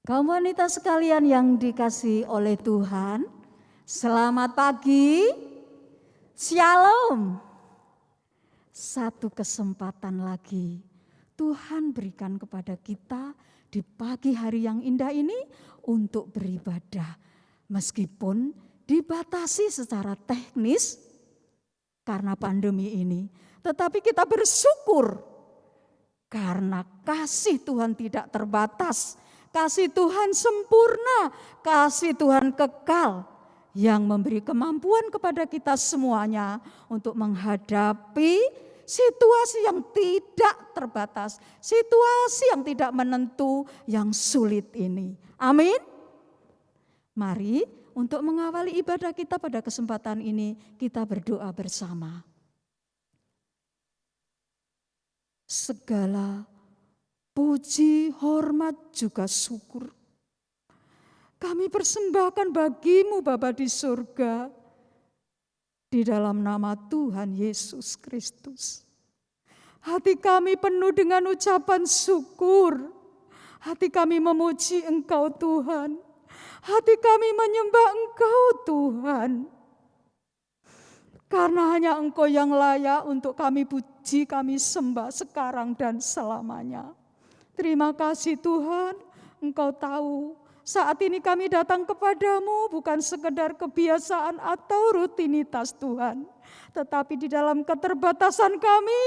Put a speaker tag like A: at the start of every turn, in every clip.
A: Kaum wanita sekalian yang dikasihi oleh Tuhan, selamat pagi, Shalom. Satu kesempatan lagi Tuhan berikan kepada kita di pagi hari yang indah ini untuk beribadah. Meskipun dibatasi secara teknis karena pandemi ini, tetapi kita bersyukur karena kasih Tuhan tidak terbatas. Kasih Tuhan sempurna, kasih Tuhan kekal yang memberi kemampuan kepada kita semuanya untuk menghadapi situasi yang tidak terbatas, situasi yang tidak menentu, yang sulit ini. Amin. Mari untuk mengawali ibadah kita pada kesempatan ini kita berdoa bersama. Segala puji, hormat, juga syukur kami persembahkan bagimu Bapa di surga, di dalam nama Tuhan Yesus Kristus. Hati kami penuh dengan ucapan syukur, hati kami memuji Engkau Tuhan, hati kami menyembah Engkau Tuhan. Karena hanya Engkau yang layak untuk kami puji, kami sembah sekarang dan selamanya. Terima kasih Tuhan, Engkau tahu saat ini kami datang kepadamu bukan sekedar kebiasaan atau rutinitas Tuhan. Tetapi di dalam keterbatasan kami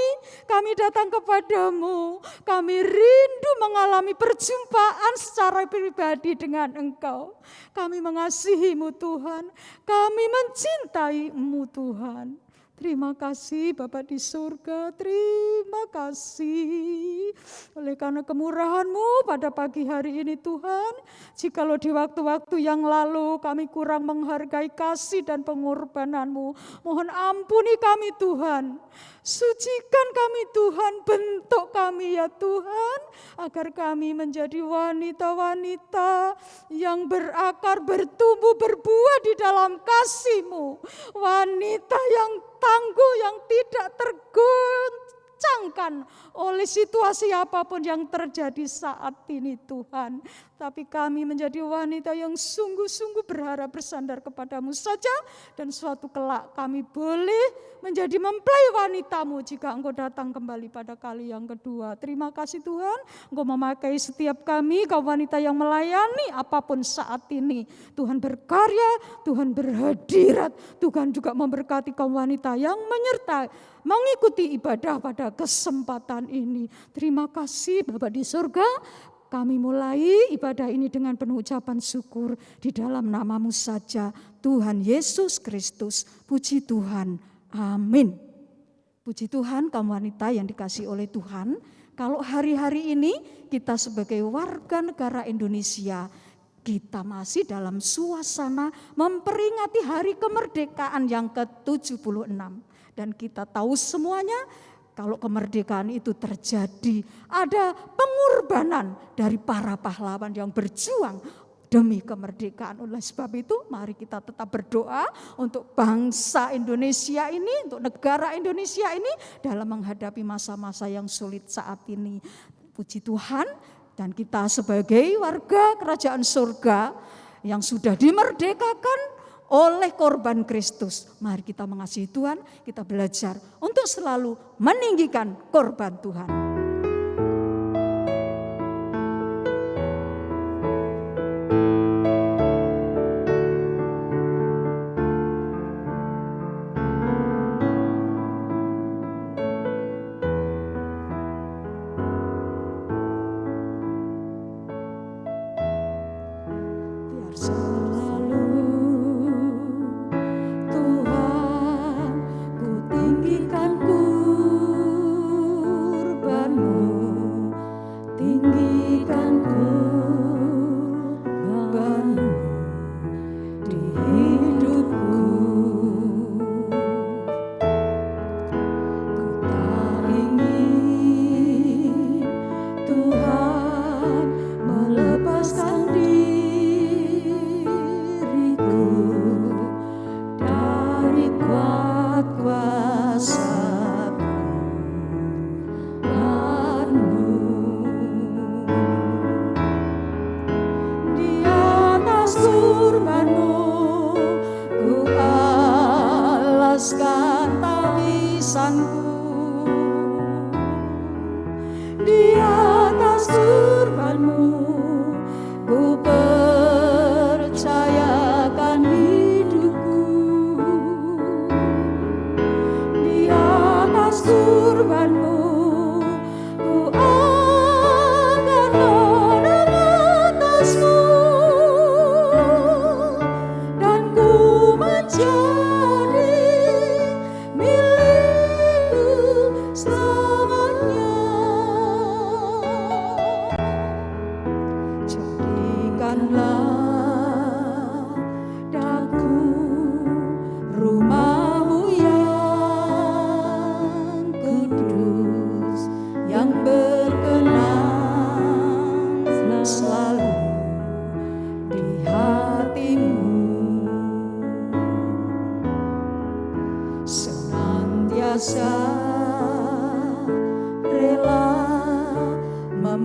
A: datang kepadamu. Kami rindu mengalami perjumpaan secara pribadi dengan Engkau. Kami mengasihimu Tuhan, kami mencintaimu Tuhan. Terima kasih Bapa di surga, terima kasih oleh karena kemurahan-Mu pada pagi hari ini Tuhan. Jikalau di waktu-waktu yang lalu kami kurang menghargai kasih dan pengorbanan-Mu, mohon ampuni kami Tuhan. Sucikan kami Tuhan, bentuk kami ya Tuhan, agar kami menjadi wanita-wanita yang berakar, bertumbuh, berbuah di dalam kasih-Mu. Wanita yang tangguh, yang tidak tergoncangkan oleh situasi apapun yang terjadi saat ini Tuhan. Tapi kami menjadi wanita yang sungguh-sungguh berharap bersandar kepadamu saja. Dan suatu kelak kami boleh menjadi mempelai wanitamu jika Engkau datang kembali pada kali yang kedua. Terima kasih Tuhan, Engkau memakai setiap kami, kaum wanita yang melayani apapun saat ini. Tuhan berkarya, Tuhan berhadirat, Tuhan juga memberkati kaum wanita yang menyertai, mengikuti ibadah pada kesempatan ini. Terima kasih Bapa di surga. Kami mulai ibadah ini dengan penuh ucapan syukur di dalam nama-Mu saja, Tuhan Yesus Kristus. Puji Tuhan, amin. Puji Tuhan, kaum wanita yang dikasihi oleh Tuhan. Kalau hari-hari ini kita sebagai warga negara Indonesia, kita masih dalam suasana memperingati hari kemerdekaan yang ke-76. Dan kita tahu semuanya, kalau kemerdekaan itu terjadi, ada pengorbanan dari para pahlawan yang berjuang demi kemerdekaan. Oleh sebab itu, mari kita tetap berdoa untuk bangsa Indonesia ini, untuk negara Indonesia ini dalam menghadapi masa-masa yang sulit saat ini. Puji Tuhan, dan kita sebagai warga kerajaan surga yang sudah dimerdekakan oleh korban Kristus. Mari kita mengasihi Tuhan, kita belajar untuk selalu meninggikan korban Tuhan. Tuhan, ku tinggikan kurban.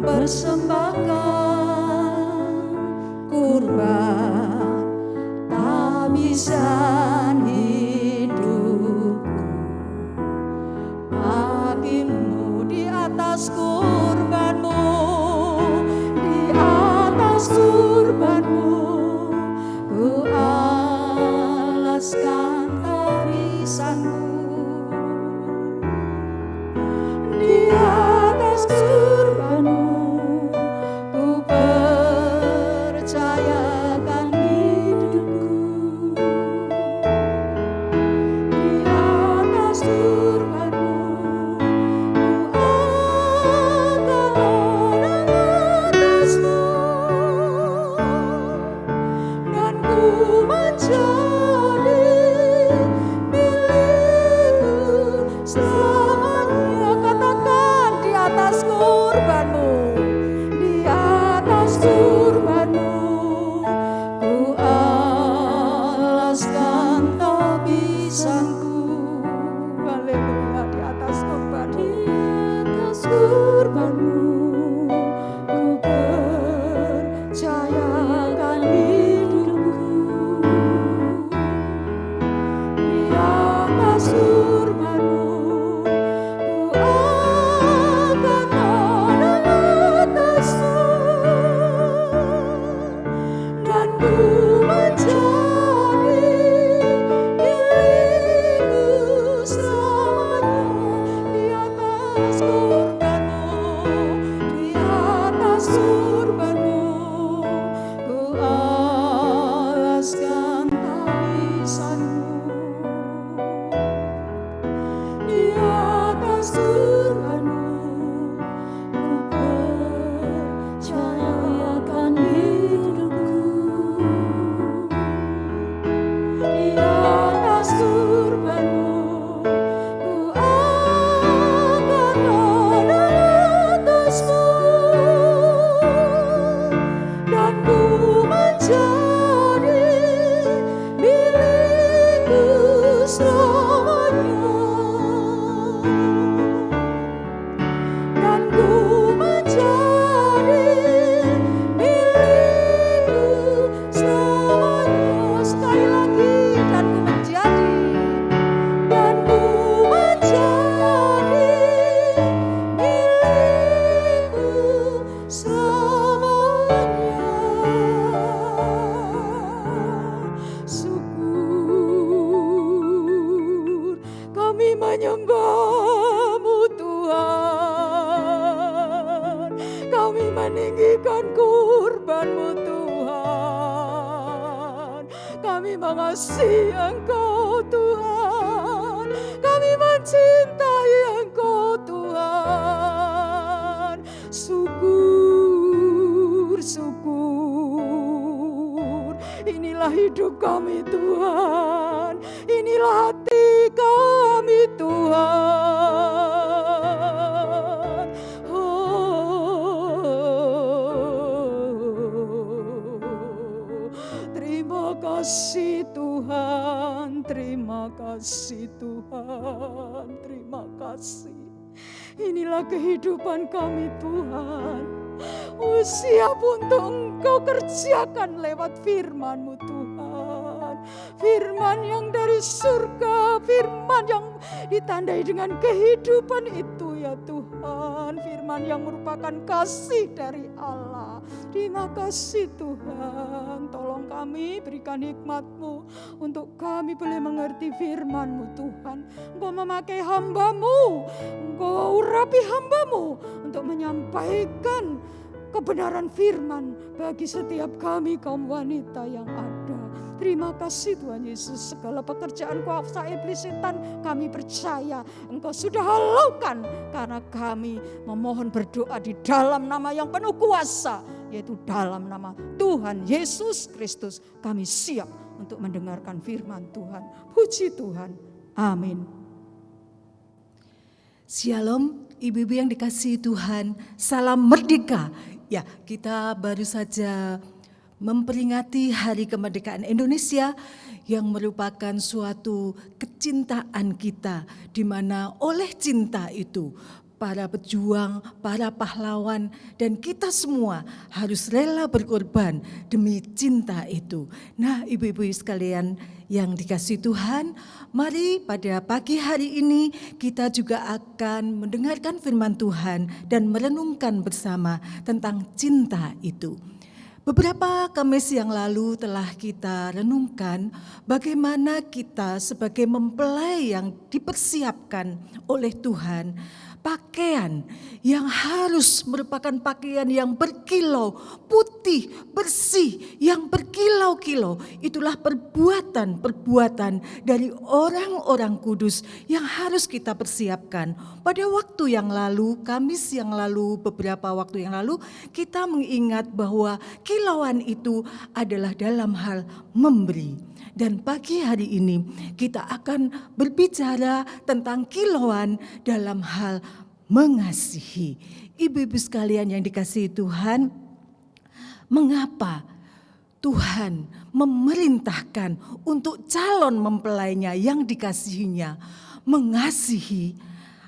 A: mempersembahkan kurban tamisan hidupku bagimu. Di atas kurbanmu, di atas kurbanmu, ku alaskan tamisanmu. Di atas kurbanmu, ku percayakan hidupku. Di atas kurbanmu, ku akan orang atasmu, dan ku menjadi milikmu selamanya. Katakan, di atas kurbanmu, di atas kurbanmu, ku alaskan tabisanku. Haleluya. Di atas kurbanmu, di atas kurbanmu, ku percayakan hidupku. Di atas kurbanmu, ku akan ada atasmu, dan ku menjadi milikmu selamanya. Di atas kurbanmu, di atas kurbanmu, ku alaskan tamisanmu. Di atas kurbanmu, ku percayakan hidupku. Di atas kurbanmu, ku akan ada atasmu, dan ku menjadi milikmu selamanya. Dan ku menjadi milikmu selamanya. Sekali lagi, dan ku menjadi, dan ku menjadi milikmu selamanya. Syukur, kami menyembah-Mu Tuhan, kami meninggikan kurban-Mu Tuhan, kami mengasihi Engkau Tuhan, kami mencintai Engkau Tuhan. Syukur, syukur, inilah hidup kami Tuhan, inilah hati kami Tuhan. Terima kasih Tuhan, terima kasih Tuhan, terima kasih. Inilah kehidupan kami Tuhan. Siap untuk Engkau kerjakan lewat firman-Mu Tuhan. Firman yang dari surga, firman yang ditandai dengan kehidupan itu ya Tuhan. Firman yang merupakan kasih dari Allah. Terima kasih Tuhan. Tolong kami, berikan hikmat-Mu untuk kami boleh mengerti firman-Mu Tuhan. Engkau memakai hamba-Mu, Engkau urapi hamba-Mu untuk menyampaikan kebenaran firman bagi setiap kami kaum wanita yang ada. Terima kasih Tuhan Yesus, segala pekerjaan kuasa iblis setan kami percaya Engkau sudah halaukan, karena kami memohon berdoa di dalam nama yang penuh kuasa, yaitu dalam nama Tuhan Yesus Kristus. Kami siap untuk mendengarkan firman Tuhan. Puji Tuhan. Amin.
B: Shalom, ibu-ibu yang dikasihi Tuhan, salam merdeka. Ya, kita baru saja memperingati Hari Kemerdekaan Indonesia yang merupakan suatu kecintaan kita, di mana oleh cinta itu para pejuang, para pahlawan, dan kita semua harus rela berkorban demi cinta itu. Nah, ibu-ibu sekalian yang dikasihi Tuhan, mari pada pagi hari ini kita juga akan mendengarkan firman Tuhan dan merenungkan bersama tentang cinta itu. Beberapa Kamis yang lalu telah kita renungkan bagaimana kita sebagai mempelai yang dipersiapkan oleh Tuhan, pakaian yang harus merupakan pakaian yang berkilau, putih, bersih, yang berkilau-kilau. Itulah perbuatan-perbuatan dari orang-orang kudus yang harus kita persiapkan. Pada waktu yang lalu, Kamis yang lalu, beberapa waktu yang lalu, kita mengingat bahwa kilauan itu adalah dalam hal memberi. Dan pagi hari ini kita akan berbicara tentang kilauan dalam hal mengasihi. Ibu-ibu sekalian yang dikasihi Tuhan, mengapa Tuhan memerintahkan untuk calon mempelainya yang dikasihinya mengasihi?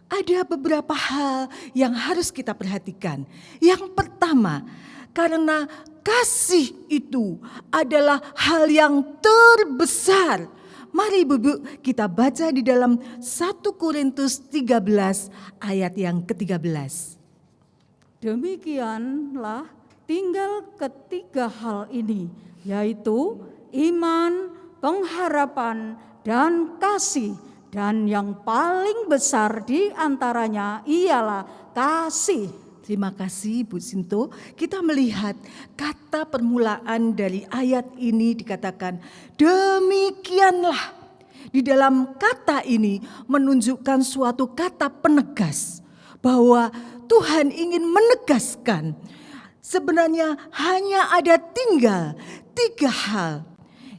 B: Ada beberapa hal yang harus kita perhatikan. Yang pertama, karena kasih itu adalah hal yang terbesar. Mari ibu-ibu kita baca di dalam 1 Korintus 13 ayat yang ke-13.
A: Demikianlah tinggal ketiga hal ini, yaitu iman, pengharapan, dan kasih. Dan yang paling besar di antaranya ialah kasih.
B: Terima kasih Bu Sinto. Kita melihat kata permulaan dari ayat ini dikatakan demikianlah. Di dalam kata ini menunjukkan suatu kata penegas bahwa Tuhan ingin menegaskan sebenarnya hanya ada tinggal 3 hal,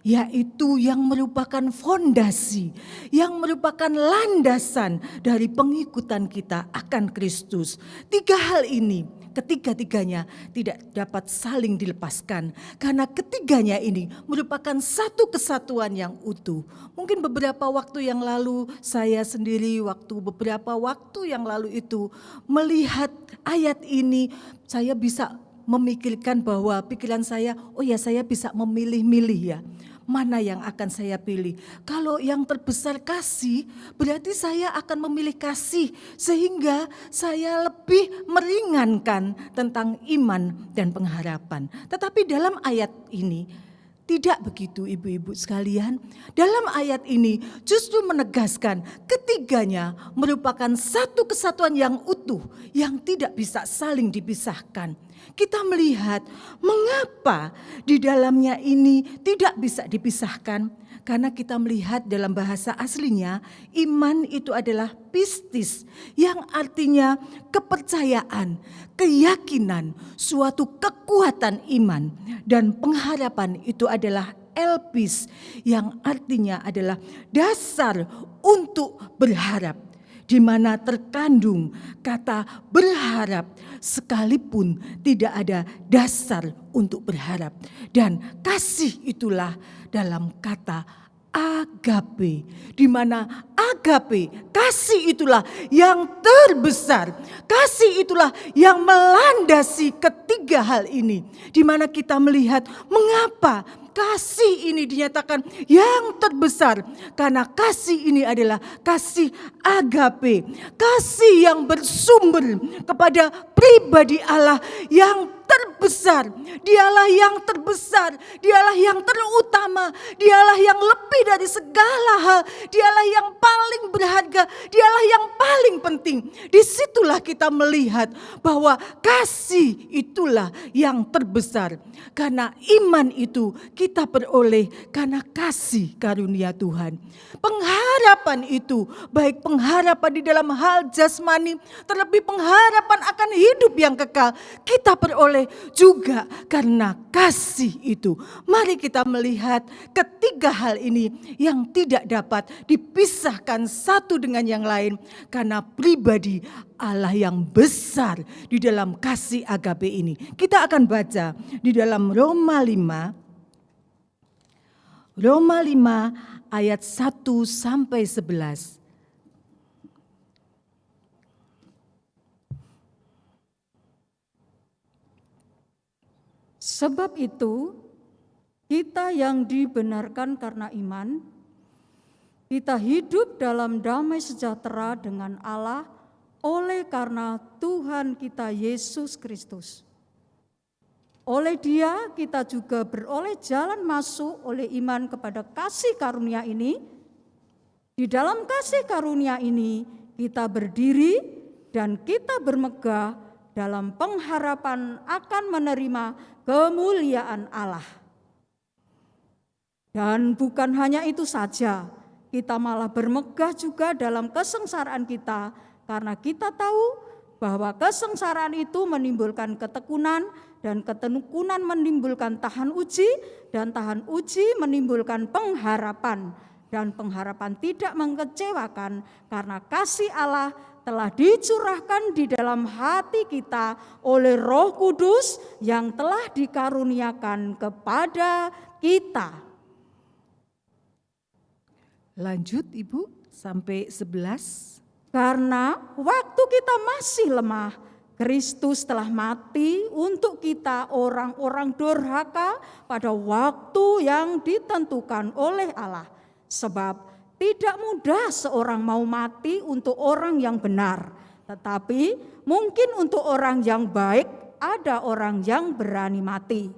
B: yaitu yang merupakan fondasi, yang merupakan landasan dari pengikutan kita akan Kristus. 3 hal ini, ketiga-tiganya tidak dapat saling dilepaskan, karena ketiganya ini merupakan satu kesatuan yang utuh. Mungkin beberapa waktu yang lalu saya sendiri beberapa waktu yang lalu itu melihat ayat ini, saya bisa memikirkan bahwa pikiran saya, oh ya saya bisa memilih-milih ya. Mana yang akan saya pilih? Kalau yang terbesar kasih, berarti saya akan memilih kasih sehingga saya lebih meringankan tentang iman dan pengharapan. Tetapi dalam ayat ini tidak begitu ibu-ibu sekalian. Dalam ayat ini justru menegaskan ketiganya merupakan satu kesatuan yang utuh yang tidak bisa saling dipisahkan. Kita melihat mengapa di dalamnya ini tidak bisa dipisahkan. Karena kita melihat dalam bahasa aslinya iman itu adalah pistis yang artinya kepercayaan, keyakinan, suatu kekuatan iman. Dan pengharapan itu adalah elpis yang artinya adalah dasar untuk berharap. Di mana terkandung kata berharap sekalipun tidak ada dasar untuk berharap. Dan kasih itulah dalam kata agape, di mana agape, kasih itulah yang terbesar. Kasih itulah yang melandasi ketiga hal ini. Di mana kita melihat mengapa kasih ini dinyatakan yang terbesar, karena kasih ini adalah kasih agape, kasih yang bersumber kepada pribadi Allah yang terbesar. Dialah yang terbesar, dialah yang terutama, dialah yang lebih dari segala hal, dialah yang paling berharga, dialah yang paling penting. Disitulah kita melihat bahwa kasih itulah yang terbesar, karena iman itu kita peroleh karena kasih karunia Tuhan. Pengharapan itu, baik pengharapan di dalam hal jasmani, terlebih pengharapan akan hidup yang kekal, kita peroleh juga karena kasih itu. Mari kita melihat ketiga hal ini yang tidak dapat dipisahkan satu dengan yang lain, karena pribadi Allah yang besar di dalam kasih agape ini. Kita akan baca di dalam Roma 5 ayat 1 sampai 11.
A: Sebab itu, kita yang dibenarkan karena iman, kita hidup dalam damai sejahtera dengan Allah oleh karena Tuhan kita Yesus Kristus. Oleh Dia kita juga beroleh jalan masuk oleh iman kepada kasih karunia ini. Di dalam kasih karunia ini kita berdiri dan kita bermegah dalam pengharapan akan menerima kemuliaan Allah. Dan bukan hanya itu saja, kita malah bermegah juga dalam kesengsaraan kita, karena kita tahu bahwa kesengsaraan itu menimbulkan ketekunan, dan ketekunan menimbulkan tahan uji, dan tahan uji menimbulkan pengharapan. Dan pengharapan tidak mengecewakan, karena kasih Allah telah dicurahkan di dalam hati kita oleh Roh Kudus yang telah dikaruniakan kepada kita.
B: Lanjut Ibu sampai 11.
A: Karena waktu kita masih lemah, Kristus telah mati untuk kita orang-orang durhaka pada waktu yang ditentukan oleh Allah. Sebab tidak mudah seorang mau mati untuk orang yang benar, tetapi mungkin untuk orang yang baik ada orang yang berani mati.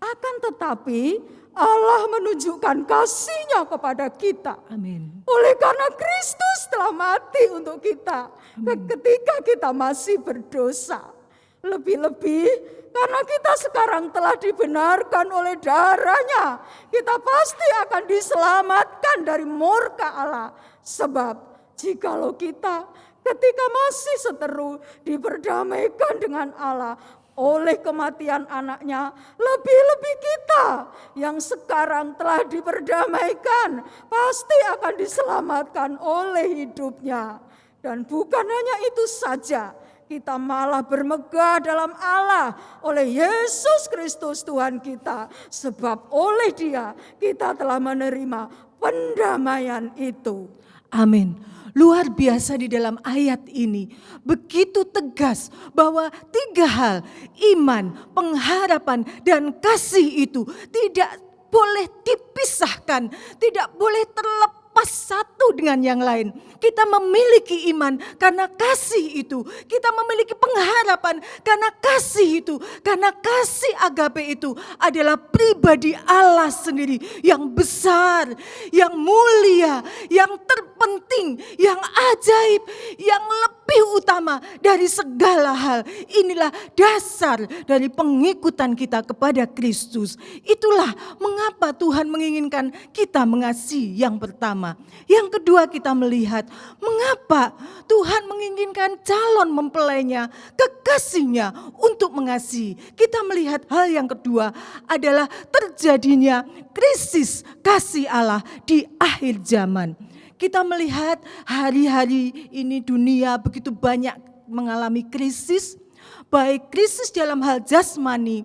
A: Akan tetapi Allah menunjukkan kasih-Nya kepada kita.
B: Amin.
A: Oleh karena Kristus telah mati untuk kita. Ketika kita masih berdosa. Lebih-lebih karena kita sekarang telah dibenarkan oleh darah-Nya. Kita pasti akan diselamatkan dari murka Allah. Sebab jikalau kita ketika masih seteru diperdamaikan dengan Allah oleh kematian anaknya, lebih-lebih kita yang sekarang telah diperdamaikan pasti akan diselamatkan oleh hidupnya. Dan bukan hanya itu saja, kita malah bermegah dalam Allah oleh Yesus Kristus Tuhan kita. Sebab oleh Dia kita telah menerima pendamaian itu.
B: Amin. Luar biasa di dalam ayat ini, begitu tegas bahwa 3 hal, iman, pengharapan, dan kasih itu tidak boleh dipisahkan, tidak boleh terlepas satu dengan yang lain. Kita memiliki iman karena kasih itu, kita memiliki pengharapan karena kasih itu, karena kasih agape itu adalah pribadi Allah sendiri yang besar, yang mulia, yang terpenting, yang ajaib, yang lebih utama dari segala hal. Inilah dasar dari pengikutan kita kepada Kristus. Itulah mengapa Tuhan menginginkan kita mengasihi yang pertama. Yang kedua, kita melihat mengapa Tuhan menginginkan calon mempelainya, kekasihnya untuk mengasihi. Kita melihat hal yang kedua adalah terjadinya krisis kasih Allah di akhir zaman. Kita melihat hari-hari ini dunia begitu banyak mengalami krisis, baik krisis dalam hal jasmani,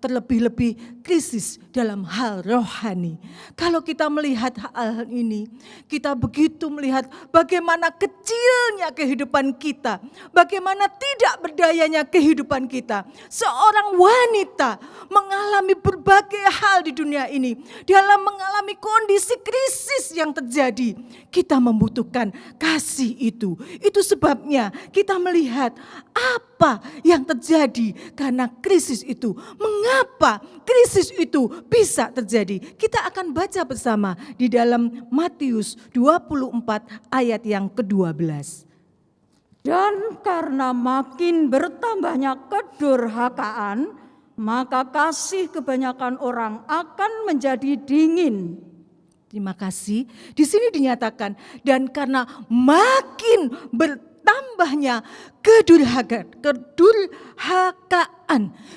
B: terlebih-lebih krisis dalam hal rohani. Kalau kita melihat hal ini, kita begitu melihat bagaimana kecilnya kehidupan kita, bagaimana tidak berdayanya kehidupan kita. Seorang wanita mengalami berbagai hal di dunia ini, dalam mengalami kondisi krisis yang terjadi, kita membutuhkan kasih itu. Itu sebabnya kita melihat apa yang terjadi karena krisis itu. Mengapa krisis itu bisa terjadi? Kita akan baca bersama di dalam Matius 24 ayat yang ke-12.
A: Dan karena makin bertambahnya kedurhakaan, maka kasih kebanyakan orang akan menjadi dingin.
B: Terima kasih. Di sini dinyatakan, dan karena makin bertambahnya kedurhakaan,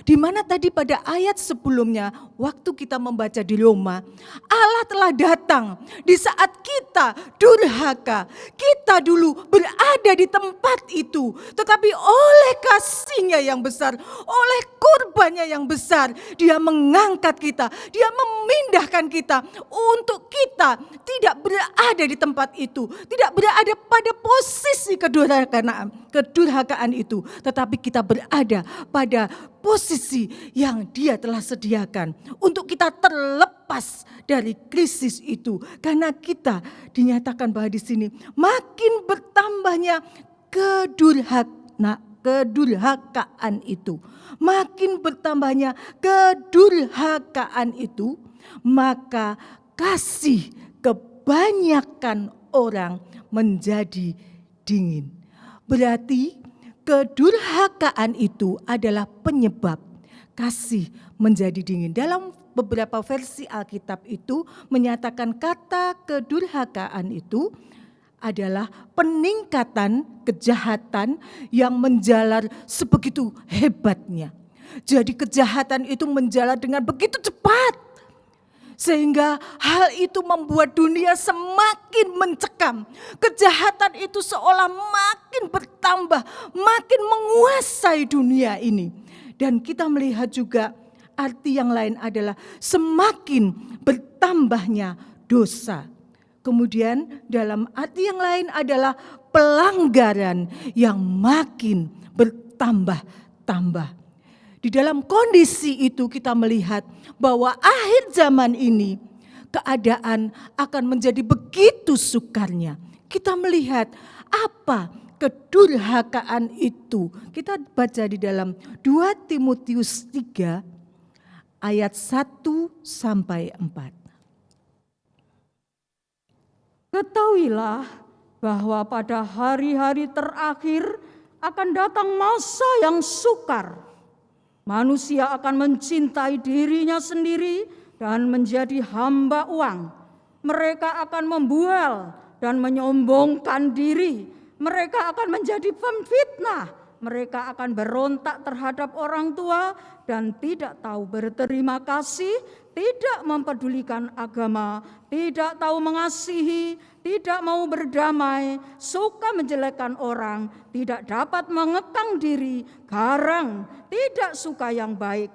B: di mana tadi pada ayat sebelumnya waktu kita membaca di Roma, Allah telah datang di saat kita durhaka. Kita dulu berada di tempat itu, tetapi oleh kasih-Nya yang besar, oleh kurbannya yang besar, Dia mengangkat kita, Dia memindahkan kita untuk kita tidak berada di tempat itu, tidak berada pada posisi kedurhakaan kedurhakaan itu, tetapi kita berada pada posisi yang Dia telah sediakan untuk kita terlepas dari krisis itu. Karena kita dinyatakan bahwa di sini makin bertambahnya kedurhakaan itu. Makin bertambahnya kedurhakaan itu, maka kasih kebanyakan orang menjadi dingin. Berarti kedurhakaan itu adalah penyebab kasih menjadi dingin. Dalam beberapa versi Alkitab itu menyatakan kata kedurhakaan itu adalah peningkatan kejahatan yang menjalar sebegitu hebatnya. Jadi kejahatan itu menjalar dengan begitu cepat. Sehingga hal itu membuat dunia semakin mencekam. Kejahatan itu seolah makin bertambah, makin menguasai dunia ini. Dan kita melihat juga arti yang lain adalah semakin bertambahnya dosa. Kemudian dalam arti yang lain adalah pelanggaran yang makin bertambah-tambah. Di dalam kondisi itu kita melihat bahwa akhir zaman ini keadaan akan menjadi begitu sukarnya. Kita melihat apa kedurhakaan itu. Kita baca di dalam 2 Timotius 3 ayat 1 sampai 4.
A: Ketahuilah bahwa pada hari-hari terakhir akan datang masa yang sukar. Manusia akan mencintai dirinya sendiri dan menjadi hamba uang. Mereka akan membual dan menyombongkan diri. Mereka akan menjadi pemfitnah. Mereka akan berontak terhadap orang tua dan tidak tahu berterima kasih, tidak mempedulikan agama, tidak tahu mengasihi, tidak mau berdamai, suka menjelekkan orang, tidak dapat mengekang diri, garang, tidak suka yang baik,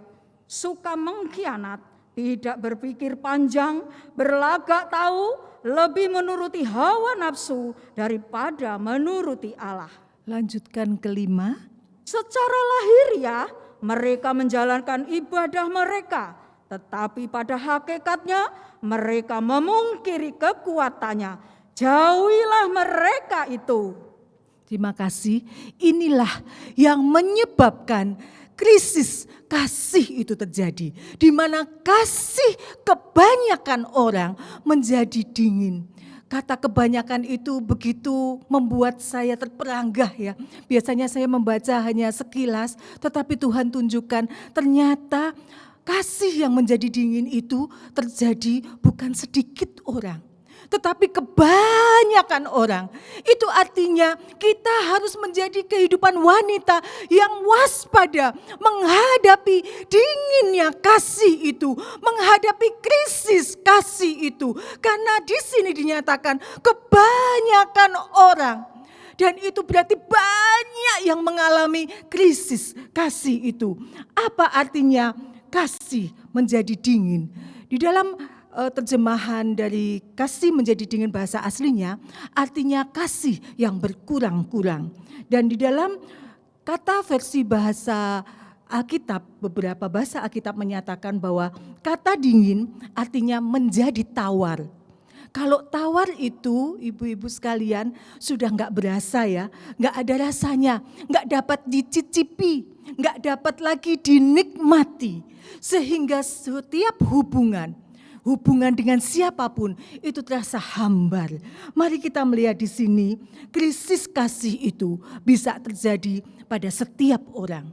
A: suka mengkhianat, tidak berpikir panjang, berlagak tahu, lebih menuruti hawa nafsu daripada menuruti Allah.
B: Lanjutkan kelima.
A: Secara lahiriah mereka menjalankan ibadah mereka, tetapi pada hakikatnya mereka memungkiri kekuatannya. Jauhilah mereka itu.
B: Terima kasih. Inilah yang menyebabkan krisis kasih itu terjadi. Di mana kasih kebanyakan orang menjadi dingin. Kata kebanyakan itu begitu membuat saya terperanggah ya. Biasanya saya membaca hanya sekilas, tetapi Tuhan tunjukkan ternyata kasih yang menjadi dingin itu terjadi bukan sedikit orang, tetapi kebanyakan orang. Itu artinya kita harus menjadi kehidupan wanita yang waspada menghadapi dinginnya kasih itu, menghadapi krisis kasih itu. Karena di sini dinyatakan kebanyakan orang. Dan itu berarti banyak yang mengalami krisis kasih itu. Apa artinya kasih menjadi dingin? Di dalam terjemahan dari kasih menjadi dingin bahasa aslinya artinya kasih yang berkurang-kurang. Dan di dalam kata versi bahasa Alkitab, beberapa bahasa Alkitab menyatakan bahwa kata dingin artinya menjadi tawar. Kalau tawar itu ibu-ibu sekalian sudah enggak berasa ya, enggak ada rasanya, enggak dapat dicicipi, enggak dapat lagi dinikmati. Sehingga setiap hubungan dengan siapapun itu terasa hambar. Mari kita melihat di sini krisis kasih itu bisa terjadi pada setiap orang.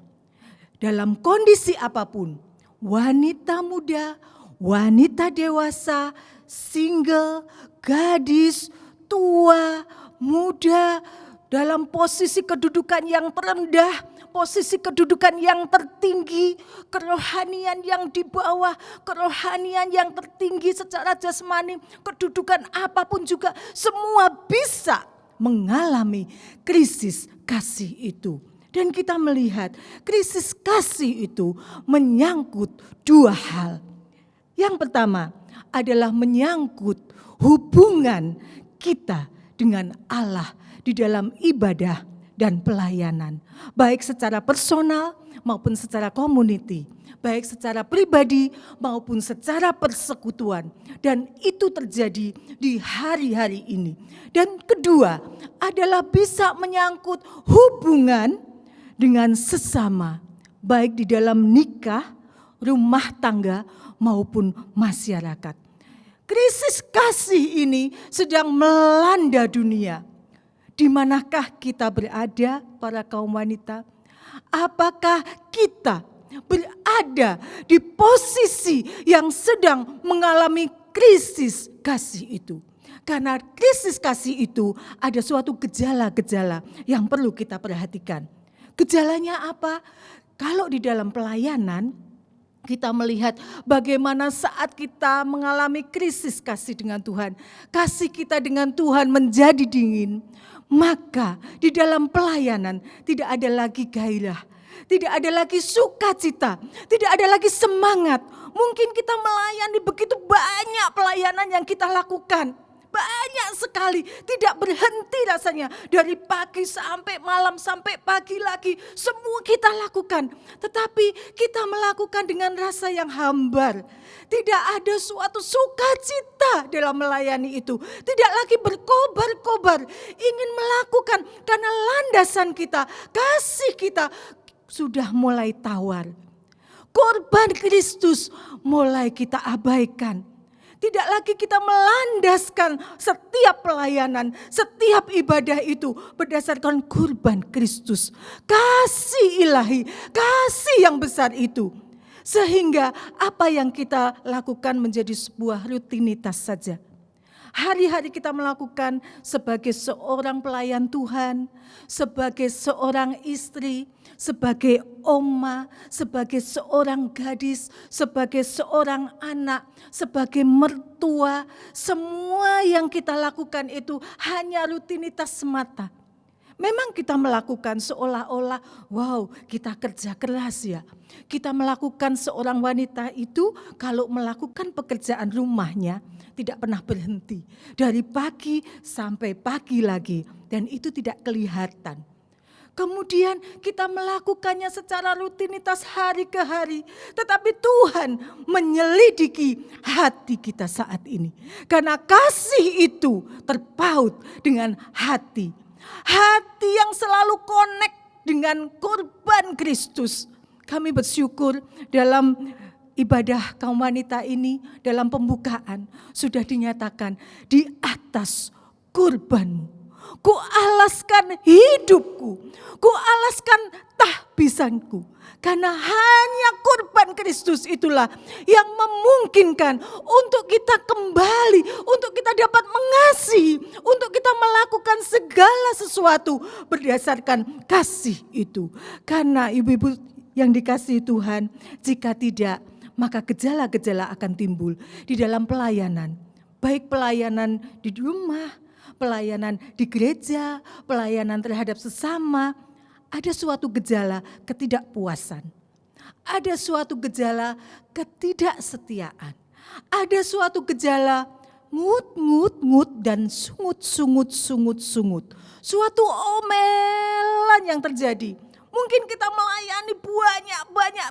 B: Dalam kondisi apapun, wanita muda, wanita dewasa, single, gadis, tua, muda, dalam posisi kedudukan yang terendah, posisi kedudukan yang tertinggi, kerohanian yang di bawah, kerohanian yang tertinggi secara jasmani, kedudukan apapun juga, semua bisa mengalami krisis kasih itu. Dan kita melihat krisis kasih itu menyangkut dua hal. Yang pertama adalah menyangkut hubungan kita dengan Allah di dalam ibadah dan pelayanan. Baik secara personal maupun secara community. Baik secara pribadi maupun secara persekutuan. Dan itu terjadi di hari-hari ini. Dan kedua adalah bisa menyangkut hubungan dengan sesama. Baik di dalam nikah, rumah tangga maupun masyarakat. Krisis kasih ini sedang melanda dunia. Di manakah kita berada, para kaum wanita? Apakah kita berada di posisi yang sedang mengalami krisis kasih itu? Karena krisis kasih itu ada suatu gejala-gejala yang perlu kita perhatikan. Gejalanya apa? Kalau di dalam pelayanan, kita melihat bagaimana saat kita mengalami krisis kasih dengan Tuhan, kasih kita dengan Tuhan menjadi dingin, maka di dalam pelayanan tidak ada lagi gairah, tidak ada lagi sukacita, tidak ada lagi semangat. Mungkin kita melayani begitu banyak pelayanan yang kita lakukan. Banyak sekali, tidak berhenti rasanya. Dari pagi sampai malam, sampai pagi lagi, semua kita lakukan. Tetapi kita melakukan dengan rasa yang hambar. Tidak ada suatu sukacita dalam melayani itu. Tidak lagi berkobar-kobar, ingin melakukan karena landasan kita, kasih kita sudah mulai tawar. Korban Kristus mulai kita abaikan. Tidak lagi kita melandaskan setiap pelayanan, setiap ibadah itu berdasarkan kurban Kristus. Kasih ilahi, kasih yang besar itu. Sehingga apa yang kita lakukan menjadi sebuah rutinitas saja. Hari-hari kita melakukan sebagai seorang pelayan Tuhan, sebagai seorang istri, sebagai oma, sebagai seorang gadis, sebagai seorang anak, sebagai mertua. Semua yang kita lakukan itu hanya rutinitas semata. Memang kita melakukan seolah-olah, wow, kita kerja keras ya. Kita melakukan seorang wanita itu kalau melakukan pekerjaan rumahnya tidak pernah berhenti. Dari pagi sampai pagi lagi dan itu tidak kelihatan. Kemudian kita melakukannya secara rutinitas hari ke hari. Tetapi Tuhan menyelidiki hati kita saat ini. Karena kasih itu terpaut dengan hati. Hati yang selalu connect dengan korban Kristus. Kami bersyukur dalam ibadah kaum wanita ini, dalam pembukaan sudah dinyatakan di atas kurbanmu. Ku alaskan hidupku, ku alaskan tahbisanku. Karena hanya kurban Kristus itulah yang memungkinkan untuk kita kembali, untuk kita dapat mengasihi, untuk kita melakukan segala sesuatu berdasarkan kasih itu. Karena ibu-ibu yang dikasihi Tuhan, jika tidak maka gejala-gejala akan timbul di dalam pelayanan. Baik pelayanan di rumah, pelayanan di gereja, pelayanan terhadap sesama. Ada suatu gejala ketidakpuasan. Ada suatu gejala ketidaksetiaan. Ada suatu gejala ngut dan sungut. Suatu omelan yang terjadi. Mungkin kita melayani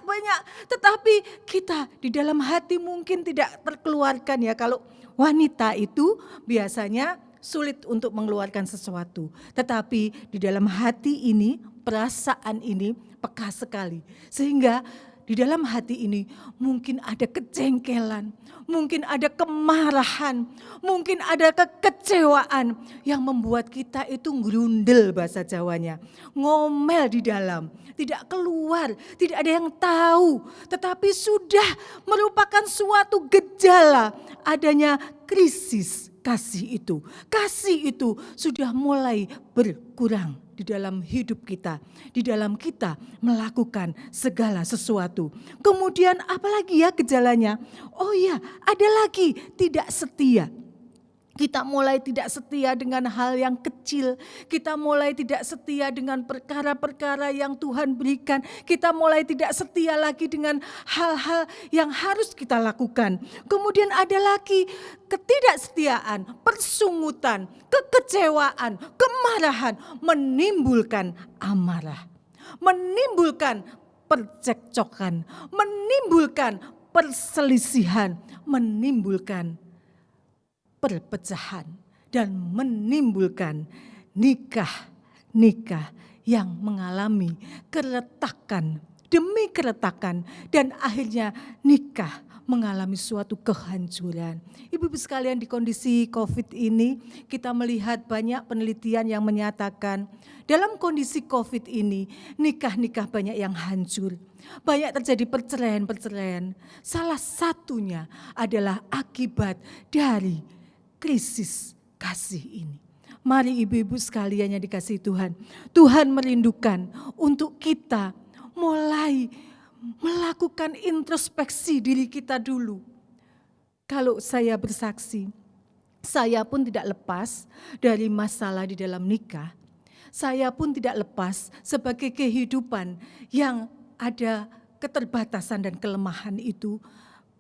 B: banyak, tetapi kita di dalam hati mungkin tidak terkeluarkan ya. Kalau wanita itu biasanya sulit untuk mengeluarkan sesuatu. Tetapi di dalam hati ini, perasaan ini peka sekali. Sehingga di dalam hati ini mungkin ada kejengkelan, mungkin ada kemarahan, mungkin ada kekecewaan yang membuat kita itu grundel bahasa Jawanya. Ngomel di dalam, tidak keluar, tidak ada yang tahu. Tetapi sudah merupakan suatu gejala adanya krisis kasih itu. Kasih itu sudah mulai berkurang di dalam hidup kita, di dalam kita melakukan segala sesuatu. Kemudian apalagi ya gejalanya? Oh ya, ada lagi tidak setia. Kita mulai tidak setia dengan hal yang kecil. Kita mulai tidak setia dengan perkara-perkara yang Tuhan berikan. Kita mulai tidak setia lagi dengan hal-hal yang harus kita lakukan. Kemudian ada lagi ketidaksetiaan, persungutan, kekecewaan, kemarahan menimbulkan amarah. Menimbulkan percekcokan, menimbulkan perselisihan, menimbulkan perpecahan, dan menimbulkan nikah-nikah yang mengalami keretakan demi keretakan, dan akhirnya nikah mengalami suatu kehancuran. Ibu-ibu sekalian, di kondisi COVID ini kita melihat banyak penelitian yang menyatakan dalam kondisi COVID ini nikah-nikah banyak yang hancur. Banyak terjadi perceraian-perceraian. Salah satunya adalah akibat dari krisis kasih ini. Mari ibu-ibu sekalian yang dikasihi Tuhan, Tuhan merindukan untuk kita mulai melakukan introspeksi diri kita dulu. Kalau saya bersaksi, saya pun tidak lepas dari masalah di dalam nikah. Saya pun tidak lepas sebagai kehidupan yang ada keterbatasan dan kelemahan itu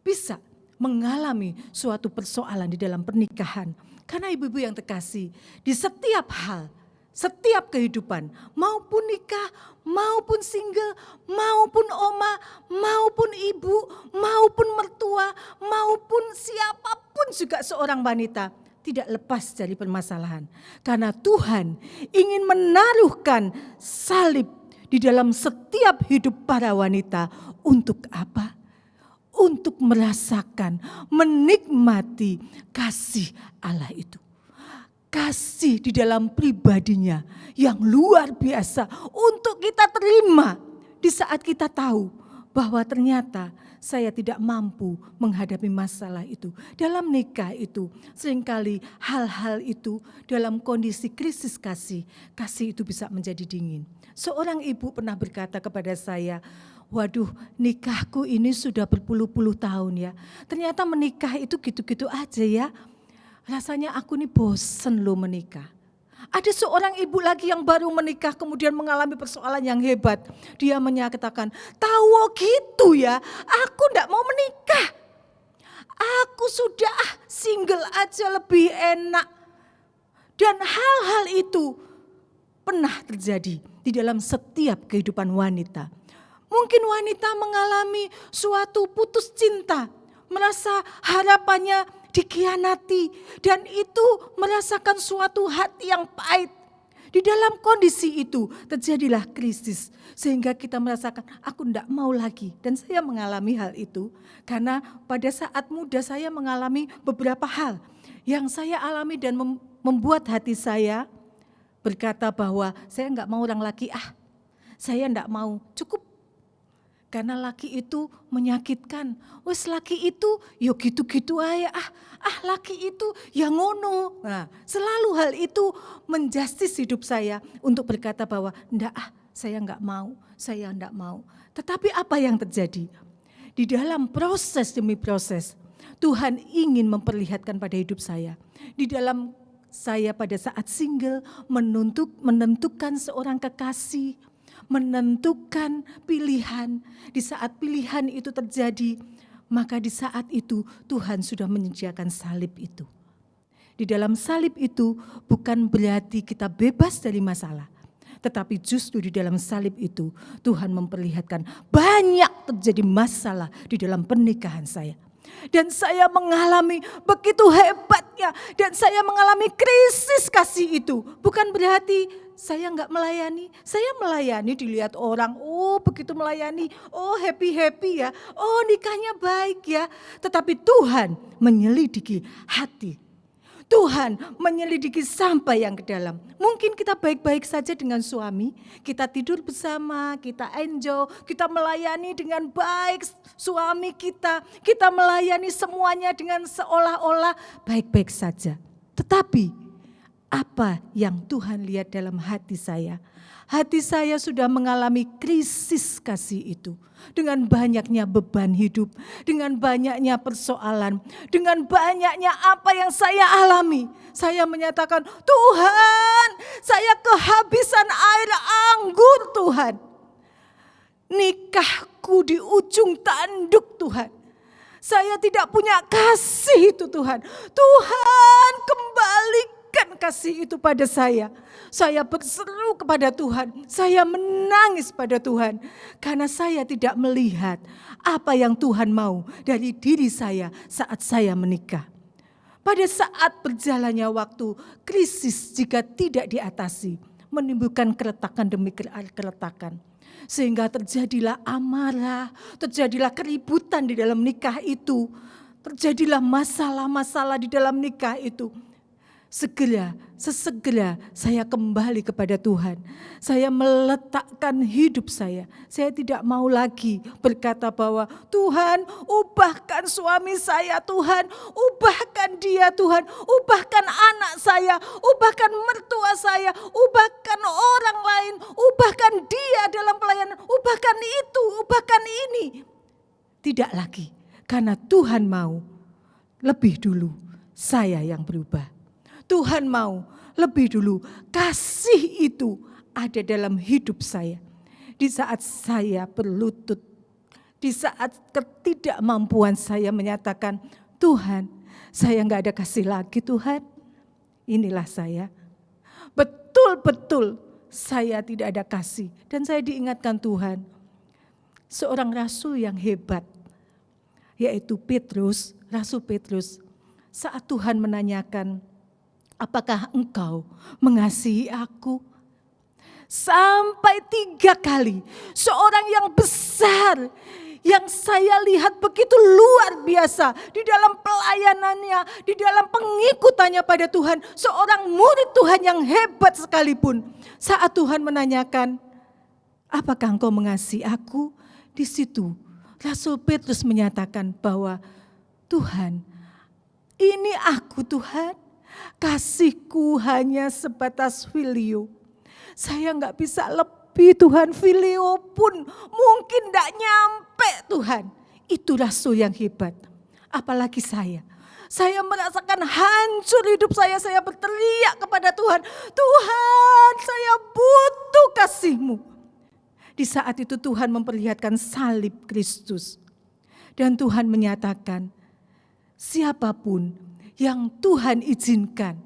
B: bisa mengalami suatu persoalan di dalam pernikahan. Karena ibu-ibu yang terkasih, di setiap hal, setiap kehidupan, maupun nikah, maupun single, maupun oma, maupun ibu, maupun mertua, maupun siapapun juga seorang wanita, tidak lepas dari permasalahan. Karena Tuhan ingin menaruhkan salib di dalam setiap hidup para wanita. Untuk apa? Untuk merasakan, menikmati kasih Allah itu. Kasih di dalam pribadinya yang luar biasa untuk kita terima di saat kita tahu bahwa ternyata saya tidak mampu menghadapi masalah itu. Dalam nikah itu seringkali hal-hal itu dalam kondisi krisis kasih itu bisa menjadi dingin. Seorang ibu pernah berkata kepada saya, waduh, nikahku ini sudah berpuluh-puluh tahun ya. Ternyata menikah itu gitu-gitu aja ya. Rasanya aku nih bosen loh menikah. Ada seorang ibu lagi yang baru menikah kemudian mengalami persoalan yang hebat. Dia menyatakan, tahu gitu ya, aku enggak mau menikah. Aku sudah single aja lebih enak. Dan hal-hal itu pernah terjadi di dalam setiap kehidupan wanita. Mungkin wanita mengalami suatu putus cinta, merasa harapannya dikhianati, dan itu merasakan suatu hati yang pahit. Di dalam kondisi itu terjadilah krisis, sehingga kita merasakan aku tidak mau lagi. Dan saya mengalami hal itu karena pada saat muda saya mengalami beberapa hal yang saya alami dan membuat hati saya berkata bahwa saya enggak mau orang laki, saya enggak mau, cukup. Karena laki itu menyakitkan. Wes laki itu yo gitu-gitu aja. Laki itu ya ngono. Nah, selalu hal itu menjustis hidup saya untuk berkata bahwa enggak, saya enggak mau. Tetapi apa yang terjadi? Di dalam proses demi proses, Tuhan ingin memperlihatkan pada hidup saya. Di dalam saya pada saat single menentukan seorang kekasih, menentukan pilihan. Di saat pilihan itu terjadi, maka di saat itu Tuhan sudah menyediakan salib itu. Di dalam salib itu bukan berarti kita bebas dari masalah, tetapi justru di dalam salib itu Tuhan memperlihatkan banyak terjadi masalah di dalam pernikahan saya. Dan saya mengalami begitu hebatnya, dan saya mengalami krisis kasih itu. Bukan berarti saya enggak melayani, saya melayani dilihat orang, oh begitu melayani, oh happy ya, oh nikahnya baik ya. Tetapi Tuhan menyelidiki hati. Tuhan menyelidiki sampai yang ke dalam. Mungkin kita baik-baik saja dengan suami, kita tidur bersama, kita enjoy, kita melayani dengan baik suami kita melayani semuanya dengan seolah-olah baik-baik saja. Tetapi apa yang Tuhan lihat dalam hati saya. Hati saya sudah mengalami krisis kasih itu. Dengan banyaknya beban hidup, dengan banyaknya persoalan, dengan banyaknya apa yang saya alami. Saya menyatakan, Tuhan, saya kehabisan air anggur Tuhan. Nikahku di ujung tanduk Tuhan. Saya tidak punya kasih itu Tuhan. Tuhan, kembalikan kasih itu pada saya. Saya berseru kepada Tuhan. Saya menangis pada Tuhan. Karena saya tidak melihat apa yang Tuhan mau dari diri saya saat saya menikah. Pada saat berjalannya waktu, krisis jika tidak diatasi, menimbulkan keretakan demi keretakan. Sehingga terjadilah amarah, terjadilah keributan di dalam nikah itu. Terjadilah masalah-masalah di dalam nikah itu. Sesegera saya kembali kepada Tuhan. Saya meletakkan hidup saya. Saya tidak mau lagi berkata bahwa Tuhan, ubahkan suami saya Tuhan. Ubahkan dia Tuhan. Ubahkan anak saya. Ubahkan mertua saya. Ubahkan orang lain. Ubahkan dia dalam pelayanan. Ubahkan itu, ubahkan ini. Tidak lagi. Karena Tuhan mau lebih dulu saya yang berubah. Tuhan mau lebih dulu kasih itu ada dalam hidup saya. Di saat saya berlutut, di saat ketidakmampuan saya menyatakan, Tuhan, saya enggak ada kasih lagi Tuhan. Inilah saya. Betul-betul saya tidak ada kasih. Dan saya diingatkan Tuhan, seorang rasul yang hebat, yaitu Petrus, Rasul Petrus. Saat Tuhan menanyakan, apakah engkau mengasihi aku? Sampai 3 kali seorang yang besar, yang saya lihat begitu luar biasa di dalam pelayanannya, di dalam pengikutannya pada Tuhan. Seorang murid Tuhan yang hebat sekalipun. Saat Tuhan menanyakan, apakah engkau mengasihi aku? Di situ Rasul Petrus menyatakan bahwa Tuhan, ini aku Tuhan. Kasihku hanya sebatas filio. Saya enggak bisa lebih Tuhan, filio pun mungkin enggak nyampe Tuhan. Itu rasul yang hebat. Apalagi saya. Saya merasakan hancur hidup saya berteriak kepada Tuhan. Tuhan, saya butuh kasih-Mu. Di saat itu Tuhan memperlihatkan salib Kristus. Dan Tuhan menyatakan, siapapun yang Tuhan izinkan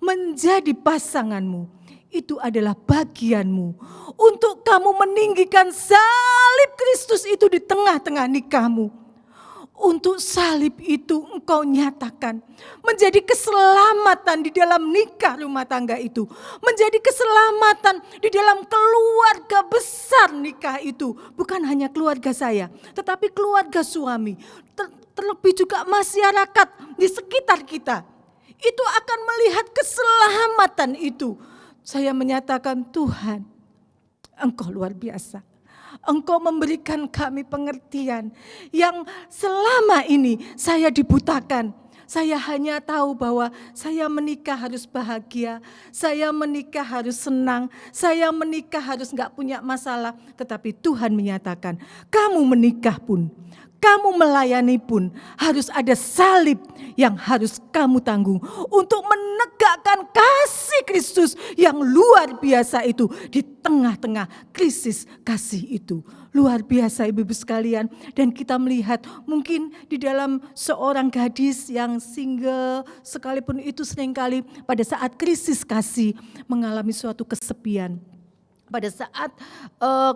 B: menjadi pasanganmu, itu adalah bagianmu untuk kamu meninggikan salib Kristus itu di tengah-tengah nikahmu. Untuk salib itu engkau nyatakan menjadi keselamatan di dalam nikah rumah tangga itu. Menjadi keselamatan di dalam keluarga besar nikah itu. Bukan hanya keluarga saya, tetapi keluarga suami. Terlebih juga masyarakat di sekitar kita. Itu akan melihat keselamatan itu. Saya menyatakan, Tuhan, Engkau luar biasa. Engkau memberikan kami pengertian yang selama ini saya dibutakan. Saya hanya tahu bahwa saya menikah harus bahagia, saya menikah harus senang, saya menikah harus enggak punya masalah. Tetapi Tuhan menyatakan, kamu menikah pun, kamu melayani pun harus ada salib yang harus kamu tanggung untuk menegakkan kasih Kristus yang luar biasa itu di tengah-tengah krisis kasih itu. Luar biasa ibu-ibu sekalian, dan kita melihat mungkin di dalam seorang gadis yang single sekalipun itu seringkali pada saat krisis kasih mengalami suatu kesepian. Pada saat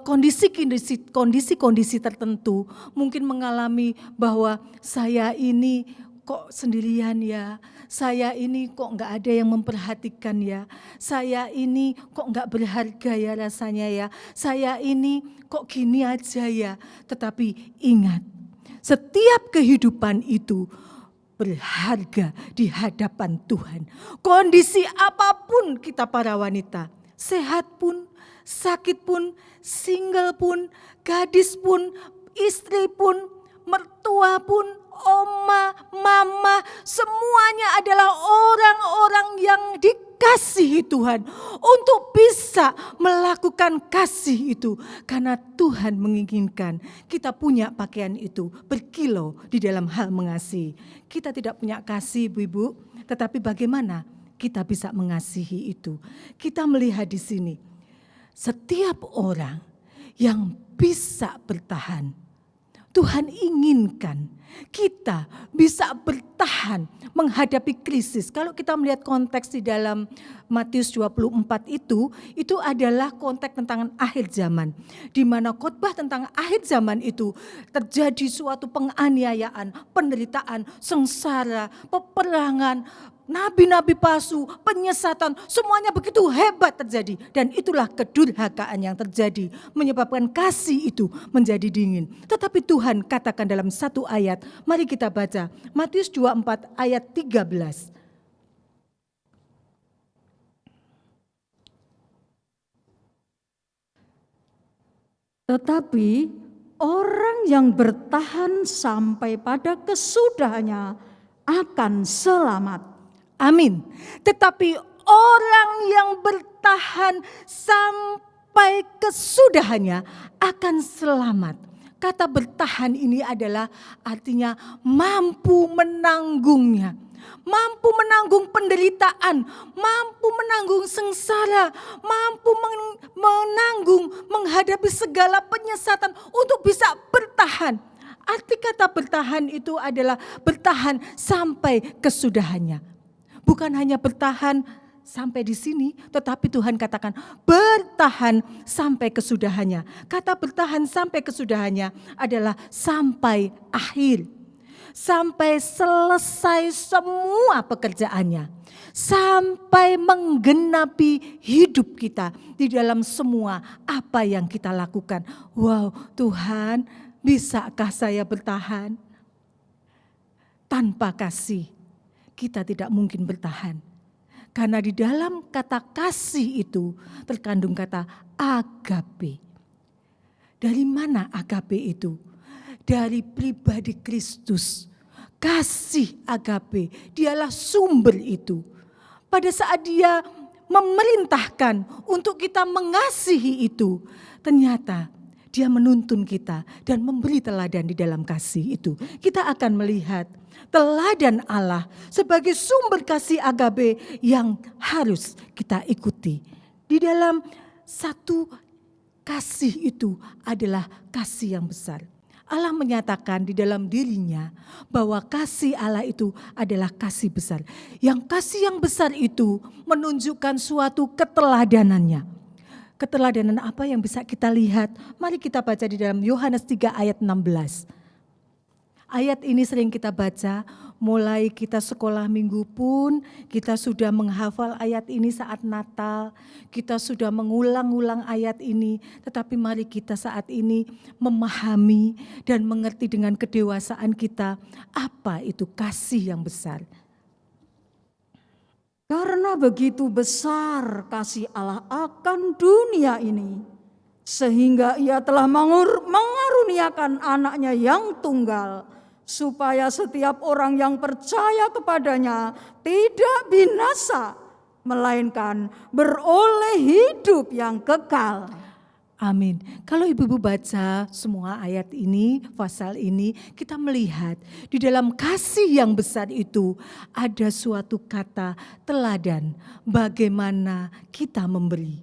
B: kondisi-kondisi tertentu mungkin mengalami bahwa saya ini kok sendirian ya, saya ini kok enggak ada yang memperhatikan ya, saya ini kok enggak berharga ya rasanya ya, saya ini kok gini aja ya. Tetapi ingat, setiap kehidupan itu berharga di hadapan Tuhan. Kondisi apapun kita para wanita, sehat pun, sakit pun, single pun, gadis pun, istri pun, mertua pun, oma, mama, semuanya adalah orang-orang yang mengasihi Tuhan, untuk bisa melakukan kasih itu. Karena Tuhan menginginkan kita punya pakaian itu berkilau di dalam hal mengasihi. Kita tidak punya kasih ibu-ibu, tetapi bagaimana kita bisa mengasihi itu. Kita melihat di sini, setiap orang yang bisa bertahan, Tuhan inginkan kita bisa bertahan menghadapi krisis. Kalau kita melihat konteks di dalam Matius 24 itu adalah konteks tentang akhir zaman. Di mana khotbah tentang akhir zaman itu terjadi suatu penganiayaan, penderitaan, sengsara, peperangan, nabi-nabi palsu, penyesatan, semuanya begitu hebat terjadi. Dan itulah kedurhakaan yang terjadi, menyebabkan kasih itu menjadi dingin. Tetapi Tuhan katakan dalam satu ayat, mari kita baca Matius 24 ayat 13.
A: Tetapi orang yang bertahan sampai pada kesudahannya akan selamat.
B: Amin. Tetapi orang yang bertahan sampai kesudahannya akan selamat. Kata bertahan ini adalah artinya mampu menanggungnya. Mampu menanggung penderitaan, mampu menanggung sengsara, mampu menanggung menghadapi segala penyesatan untuk bisa bertahan. Arti kata bertahan itu adalah bertahan sampai kesudahannya. Bukan hanya bertahan sampai di sini, tetapi Tuhan katakan bertahan sampai kesudahannya. Kata bertahan sampai kesudahannya adalah sampai akhir. Sampai selesai semua pekerjaannya. Sampai menggenapi hidup kita di dalam semua apa yang kita lakukan. Wow, Tuhan, bisakah saya bertahan? Tanpa kasih kita tidak mungkin bertahan. Karena di dalam kata kasih itu terkandung kata agape. Dari mana agape itu? Dari pribadi Kristus. Kasih agape, dialah sumber itu. Pada saat dia memerintahkan untuk kita mengasihi itu, ternyata dia menuntun kita dan memberi teladan di dalam kasih itu. Kita akan melihat teladan Allah sebagai sumber kasih agape yang harus kita ikuti. Di dalam satu kasih itu adalah kasih yang besar. Allah menyatakan di dalam dirinya bahwa kasih Allah itu adalah kasih besar. Yang kasih yang besar itu menunjukkan suatu keteladanannya. Keteladanan apa yang bisa kita lihat? Mari kita baca di dalam Yohanes 3 ayat 16. Ayat ini sering kita baca, mulai kita sekolah minggu pun kita sudah menghafal ayat ini saat Natal. Kita sudah mengulang-ulang ayat ini, tetapi mari kita saat ini memahami dan mengerti dengan kedewasaan kita apa itu kasih yang besar.
A: Karena begitu besar kasih Allah akan dunia ini, sehingga ia telah mengaruniakan anaknya yang tunggal, supaya setiap orang yang percaya kepadanya tidak binasa, melainkan beroleh hidup yang kekal.
B: Amin. Kalau ibu-ibu baca semua ayat ini, pasal ini, kita melihat di dalam kasih yang besar itu ada suatu kata teladan bagaimana kita memberi.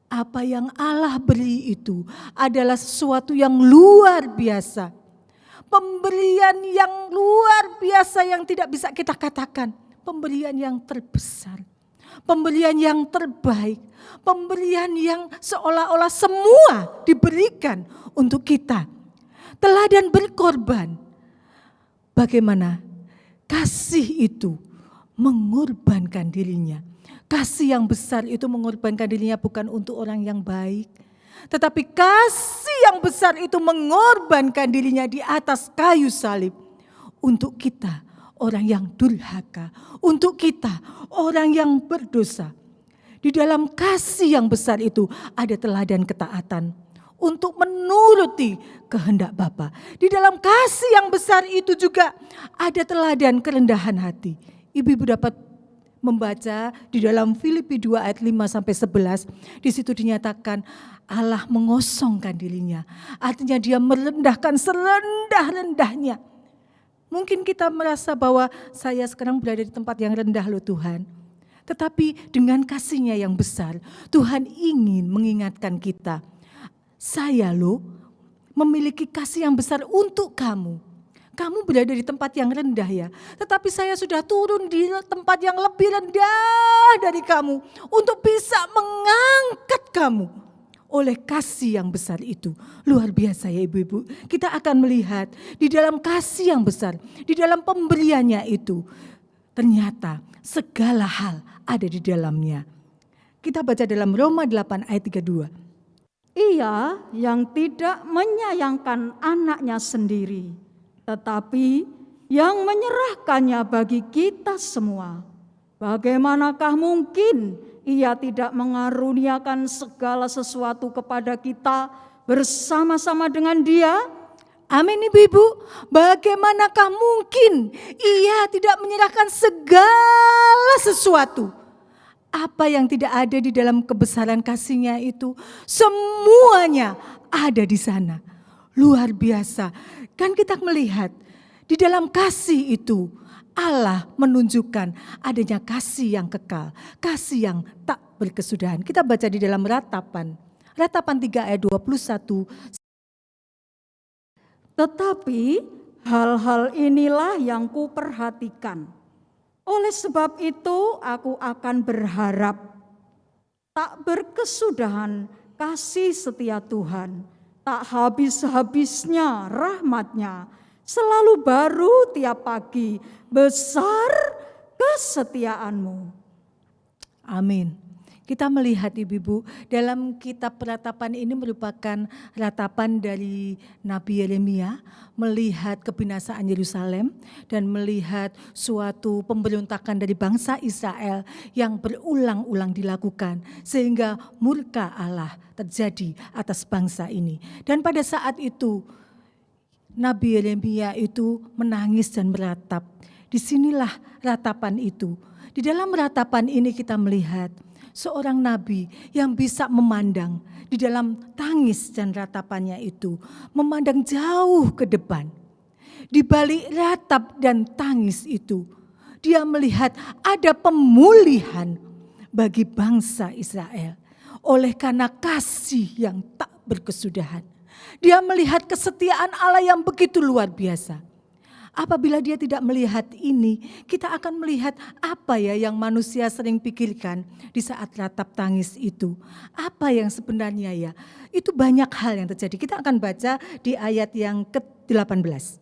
B: Apa yang Allah beri itu adalah sesuatu yang luar biasa. Pemberian yang luar biasa yang tidak bisa kita katakan. Pemberian yang terbesar. Pemberian yang terbaik. Pemberian yang seolah-olah semua diberikan untuk kita. Teladan berkorban. Bagaimana kasih itu mengorbankan dirinya. Kasih yang besar itu mengorbankan dirinya bukan untuk orang yang baik. Tetapi kasih yang besar itu mengorbankan dirinya di atas kayu salib. Untuk kita orang yang durhaka. Untuk kita orang yang berdosa. Di dalam kasih yang besar itu ada teladan ketaatan. Untuk menuruti kehendak Bapa. Di dalam kasih yang besar itu juga ada teladan kerendahan hati. Ibu-ibu dapat membaca di dalam Filipi 2 ayat 5 sampai 11, di situ dinyatakan Allah mengosongkan dirinya. Artinya dia merendahkan serendah-rendahnya. Mungkin kita merasa bahwa saya sekarang berada di tempat yang rendah loh Tuhan. Tetapi dengan kasih-Nya yang besar, Tuhan ingin mengingatkan kita. Saya loh memiliki kasih yang besar untuk kamu. Kamu berada di tempat yang rendah ya. Tetapi saya sudah turun di tempat yang lebih rendah dari kamu. Untuk bisa mengangkat kamu. Oleh kasih yang besar itu. Luar biasa ya ibu-ibu. Kita akan melihat di dalam kasih yang besar. Di dalam pemberiannya itu. Ternyata segala hal ada di dalamnya. Kita baca dalam Roma 8 ayat 32.
A: Ia yang tidak menyayangkan anaknya sendiri, tetapi yang menyerahkannya bagi kita semua. Bagaimanakah mungkin Ia tidak mengaruniakan segala sesuatu kepada kita bersama-sama dengan Dia?
B: Amin ibu-ibu, bagaimanakah mungkin Ia tidak menyerahkan segala sesuatu? Apa yang tidak ada di dalam kebesaran kasih-Nya itu, semuanya ada di sana. Luar biasa. Kan kita melihat di dalam kasih itu Allah menunjukkan adanya kasih yang kekal, kasih yang tak berkesudahan. Kita baca di dalam Ratapan 3 ayat 21.
A: Tetapi hal-hal inilah yang kuperhatikan. Oleh sebab itu aku akan berharap tak berkesudahan kasih setia Tuhan, tak habis-habisnya rahmat-Nya, selalu baru tiap pagi, besar kesetiaan-Mu.
B: Amin. Kita melihat ibu-ibu dalam kitab Ratapan ini merupakan ratapan dari Nabi Yeremia melihat kebinasaan Yerusalem dan melihat suatu pemberontakan dari bangsa Israel yang berulang-ulang dilakukan sehingga murka Allah terjadi atas bangsa ini. Dan pada saat itu Nabi Yeremia itu menangis dan meratap. Disinilah ratapan itu. Di dalam ratapan ini kita melihat seorang nabi yang bisa memandang di dalam tangis dan ratapannya itu, memandang jauh ke depan. Di balik ratap dan tangis itu, dia melihat ada pemulihan bagi bangsa Israel. Oleh karena kasih yang tak berkesudahan. Dia melihat kesetiaan Allah yang begitu luar biasa. Apabila dia tidak melihat ini, kita akan melihat apa ya yang manusia sering pikirkan di saat ratap tangis itu. Apa yang sebenarnya ya, itu banyak hal yang terjadi. Kita akan baca di ayat yang ke-18.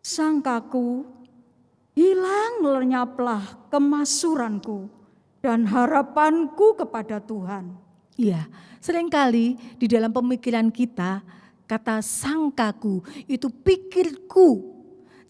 A: Sangkaku, hilang lenyaplah kemasuranku dan harapanku kepada Tuhan.
B: Iya, seringkali di dalam pemikiran kita, kata sangkaku itu pikirku.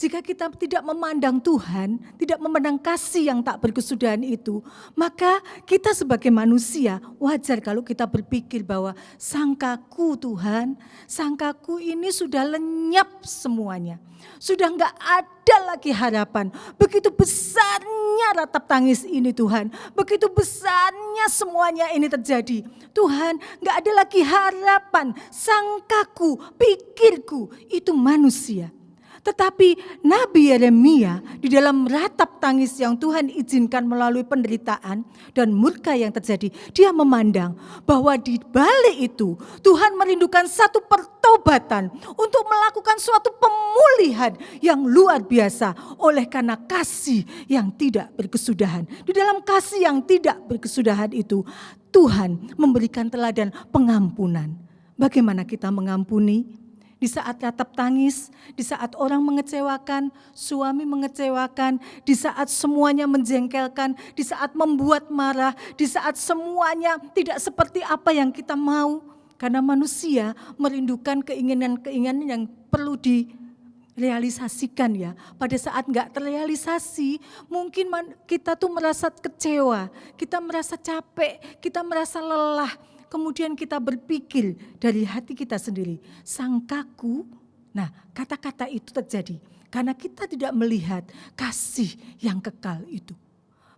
B: Jika kita tidak memandang Tuhan, tidak memandang kasih yang tak berkesudahan itu, maka kita sebagai manusia wajar kalau kita berpikir bahwa sangkaku Tuhan, sangkaku ini sudah lenyap semuanya. Sudah enggak ada lagi harapan. Begitu besarnya ratap tangis ini Tuhan. Begitu besarnya semuanya ini terjadi. Tuhan, enggak ada lagi harapan. Sangkaku, pikirku itu manusia. Tetapi Nabi Yeremia di dalam ratap tangis yang Tuhan izinkan melalui penderitaan dan murka yang terjadi, dia memandang bahwa di balik itu Tuhan merindukan satu pertobatan untuk melakukan suatu pemulihan yang luar biasa oleh karena kasih yang tidak berkesudahan. Di dalam kasih yang tidak berkesudahan itu Tuhan memberikan teladan pengampunan. Bagaimana kita mengampuni? Di saat ratap tangis, di saat orang mengecewakan, suami mengecewakan, di saat semuanya menjengkelkan, di saat membuat marah, di saat semuanya tidak seperti apa yang kita mau. Karena manusia merindukan keinginan-keinginan yang perlu direalisasikan ya. Pada saat enggak terrealisasi, mungkin kita tuh merasa kecewa, kita merasa capek, kita merasa lelah. Kemudian kita berpikir dari hati kita sendiri, sangkaku Nah, kata-kata itu terjadi karena kita tidak melihat kasih yang kekal itu.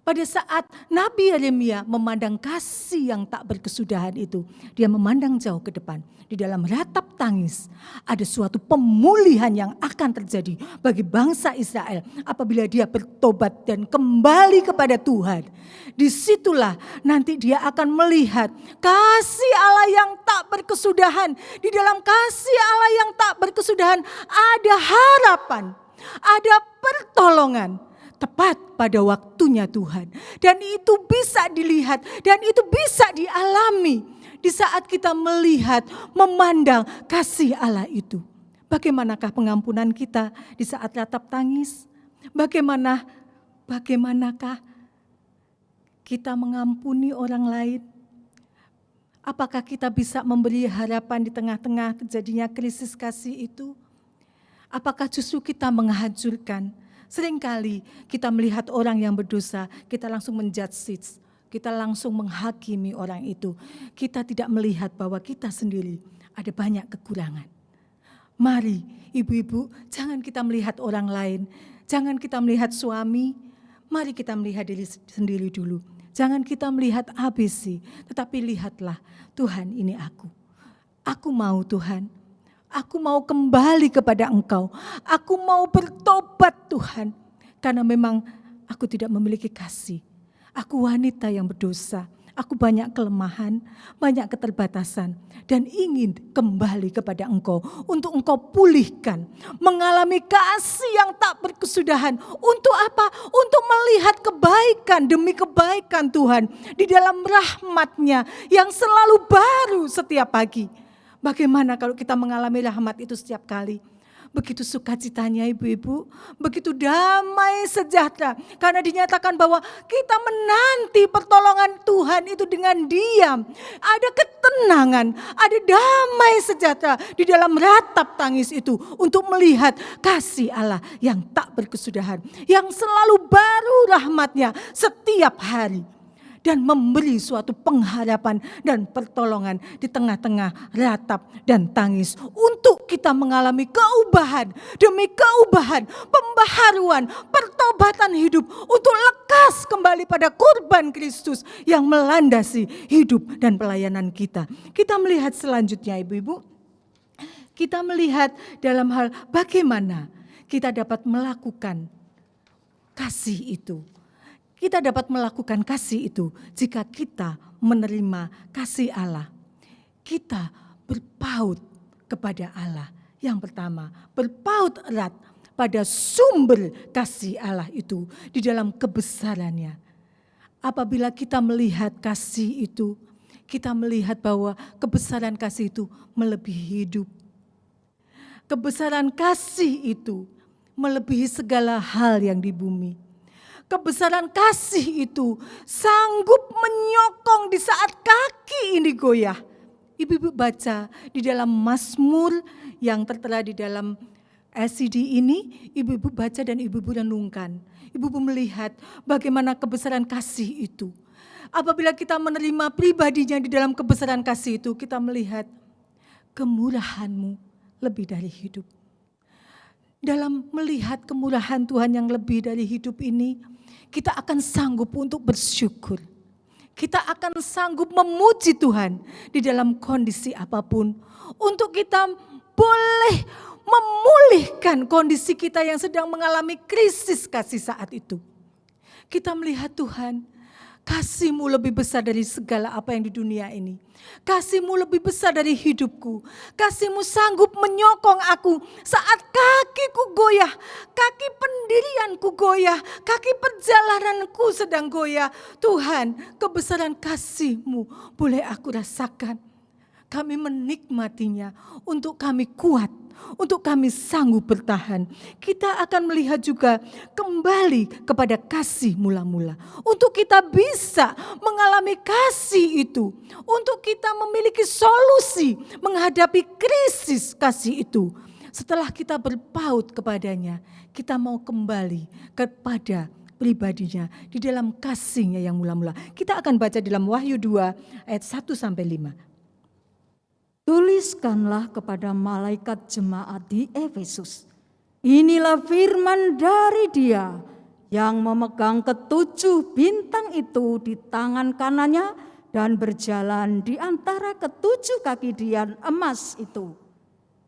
B: Pada saat Nabi Yeremia memandang kasih yang tak berkesudahan itu, dia memandang jauh ke depan. Di dalam ratap tangis, ada suatu pemulihan yang akan terjadi bagi bangsa Israel apabila dia bertobat dan kembali kepada Tuhan. Disitulah nanti dia akan melihat kasih Allah yang tak berkesudahan. Di dalam kasih Allah yang tak berkesudahan ada harapan, ada pertolongan. Tepat pada waktunya Tuhan. Dan itu bisa dilihat dan itu bisa dialami di saat kita melihat, memandang kasih Allah itu. Bagaimanakah pengampunan kita di saat ratap tangis? Bagaimanakah kita mengampuni orang lain? Apakah kita bisa memberi harapan di tengah-tengah terjadinya krisis kasih itu? Apakah justru kita menghancurkan? Seringkali kita melihat orang yang berdosa, kita langsung menjudge, kita langsung menghakimi orang itu. Kita tidak melihat bahwa kita sendiri ada banyak kekurangan. Mari ibu-ibu, jangan kita melihat orang lain, jangan kita melihat suami, mari kita melihat diri sendiri dulu. Jangan kita melihat ABC, tetapi lihatlah, Tuhan ini aku. Aku mau Tuhan. Aku mau kembali kepada Engkau. Aku mau bertobat Tuhan. Karena memang aku tidak memiliki kasih. Aku wanita yang berdosa. Aku banyak kelemahan, banyak keterbatasan. Dan ingin kembali kepada Engkau. Untuk Engkau pulihkan. Mengalami kasih yang tak berkesudahan. Untuk apa? Untuk melihat kebaikan demi kebaikan Tuhan. Di dalam rahmat-Nya yang selalu baru setiap pagi. Bagaimana kalau kita mengalami rahmat itu setiap kali? Begitu sukacitanya ibu-ibu, begitu damai sejahtera. Karena dinyatakan bahwa kita menanti pertolongan Tuhan itu dengan diam. Ada ketenangan, ada damai sejahtera di dalam ratap tangis itu. Untuk melihat kasih Allah yang tak berkesudahan. Yang selalu baru rahmat-Nya setiap hari. Dan memberi suatu pengharapan dan pertolongan di tengah-tengah ratap dan tangis. Untuk kita mengalami keubahan demi keubahan, pembaharuan, pertobatan hidup. Untuk lekas kembali pada kurban Kristus yang melandasi hidup dan pelayanan kita. Kita melihat selanjutnya ibu-ibu. Kita melihat dalam hal bagaimana kita dapat melakukan kasih itu. Kita dapat melakukan kasih itu jika kita menerima kasih Allah. Kita berpaut kepada Allah. Yang pertama, berpaut erat pada sumber kasih Allah itu di dalam kebesarannya. Apabila kita melihat kasih itu, kita melihat bahwa kebesaran kasih itu melebihi hidup. Kebesaran kasih itu melebihi segala hal yang di bumi. Kebesaran kasih itu sanggup menyokong di saat kaki ini goyah. Ibu-ibu baca di dalam Mazmur yang tertera di dalam LCD ini, ibu-ibu baca dan ibu-ibu renungkan. Ibu-ibu melihat bagaimana kebesaran kasih itu. Apabila kita menerima pribadinya di dalam kebesaran kasih itu, kita melihat kemurahan-Mu lebih dari hidup. Dalam melihat kemurahan Tuhan yang lebih dari hidup ini, kita akan sanggup untuk bersyukur. Kita akan sanggup memuji Tuhan di dalam kondisi apapun. Untuk kita boleh memulihkan kondisi kita yang sedang mengalami krisis kasih saat itu. Kita melihat Tuhan, kasih-Mu lebih besar dari segala apa yang di dunia ini. Kasih-Mu lebih besar dari hidupku. Kasih-Mu sanggup menyokong aku saat kakiku goyah, kaki pendirianku goyah, kaki perjalananku sedang goyah. Tuhan, kebesaran kasih-Mu boleh aku rasakan. Kami menikmatinya untuk kami kuat, untuk kami sanggup bertahan. Kita akan melihat juga kembali kepada kasih mula-mula. Untuk kita bisa mengalami kasih itu. Untuk kita memiliki solusi menghadapi krisis kasih itu. Setelah kita berpaut kepadanya, kita mau kembali kepada pribadinya di dalam kasihnya yang mula-mula. Kita akan baca dalam Wahyu 2 ayat 1-5.
A: Tuliskanlah kepada malaikat jemaat di Efesus. Inilah firman dari Dia yang memegang ketujuh bintang itu di tangan kanannya dan berjalan di antara ketujuh kaki dian emas itu.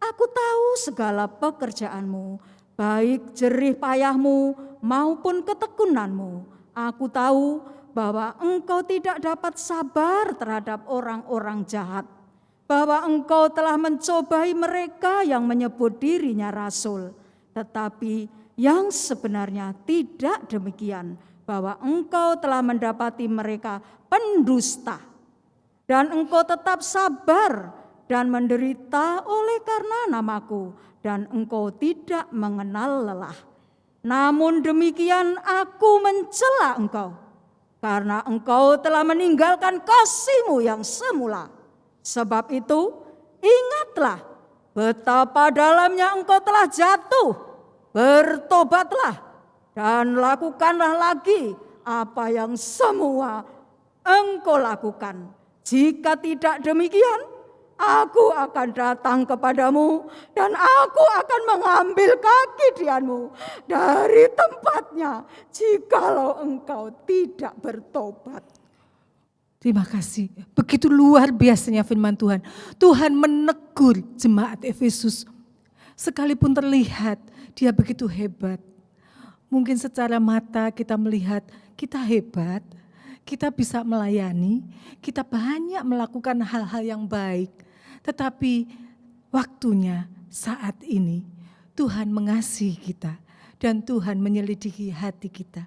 A: Aku tahu segala pekerjaanmu, baik jerih payahmu maupun ketekunanmu. Aku tahu bahwa engkau tidak dapat sabar terhadap orang-orang jahat, bahwa engkau telah mencobai mereka yang menyebut dirinya rasul, tetapi yang sebenarnya tidak demikian, bahwa engkau telah mendapati mereka pendusta, dan engkau tetap sabar dan menderita oleh karena namaku, dan engkau tidak mengenal lelah. Namun demikian aku mencela engkau, karena engkau telah meninggalkan kasihmu yang semula. Sebab itu, ingatlah betapa dalamnya engkau telah jatuh. Bertobatlah dan lakukanlah lagi apa yang semua engkau lakukan. Jika tidak demikian, aku akan datang kepadamu dan aku akan mengambil kaki dianmu dari tempatnya jikalau engkau tidak bertobat.
B: Terima kasih. Begitu luar biasanya firman Tuhan. Tuhan menegur jemaat Efesus. Sekalipun terlihat dia begitu hebat. Mungkin secara mata kita melihat kita hebat, kita bisa melayani, kita banyak melakukan hal-hal yang baik. Tetapi waktunya saat ini Tuhan mengasihi kita dan Tuhan menyelidiki hati kita.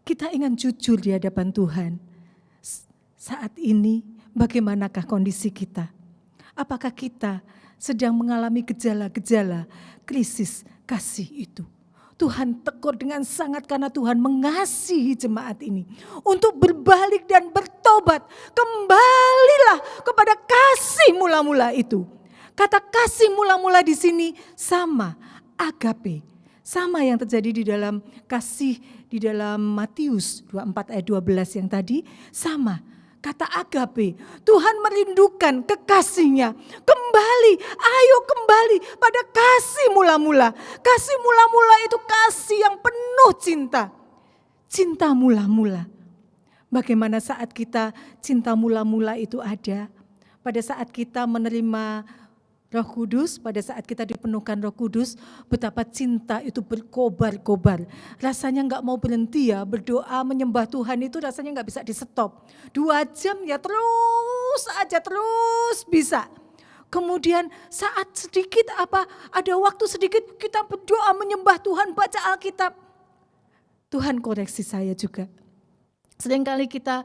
B: Kita ingin jujur di hadapan Tuhan. Saat ini bagaimanakah kondisi kita? Apakah kita sedang mengalami gejala-gejala krisis kasih itu? Tuhan tegur dengan sangat karena Tuhan mengasihi jemaat ini untuk berbalik dan bertobat. Kembalilah kepada kasih mula-mula itu. Kata kasih mula-mula di sini sama agape. Sama yang terjadi di dalam kasih di dalam Matius 24 ayat 12 yang tadi sama. Kata agape, Tuhan merindukan kekasihnya. Kembali, ayo kembali pada kasih mula-mula. Kasih mula-mula itu kasih yang penuh cinta. Cinta mula-mula. Bagaimana saat kita cinta mula-mula itu ada? Pada saat kita menerima Roh Kudus, pada saat kita dipenuhkan Roh Kudus, betapa cinta itu berkobar-kobar. Rasanya enggak mau berhenti ya, berdoa menyembah Tuhan itu rasanya enggak bisa di stop. 2 jam ya terus bisa. Kemudian saat sedikit ada waktu sedikit kita berdoa menyembah Tuhan, baca Alkitab. Tuhan koreksi saya juga. Seringkali kita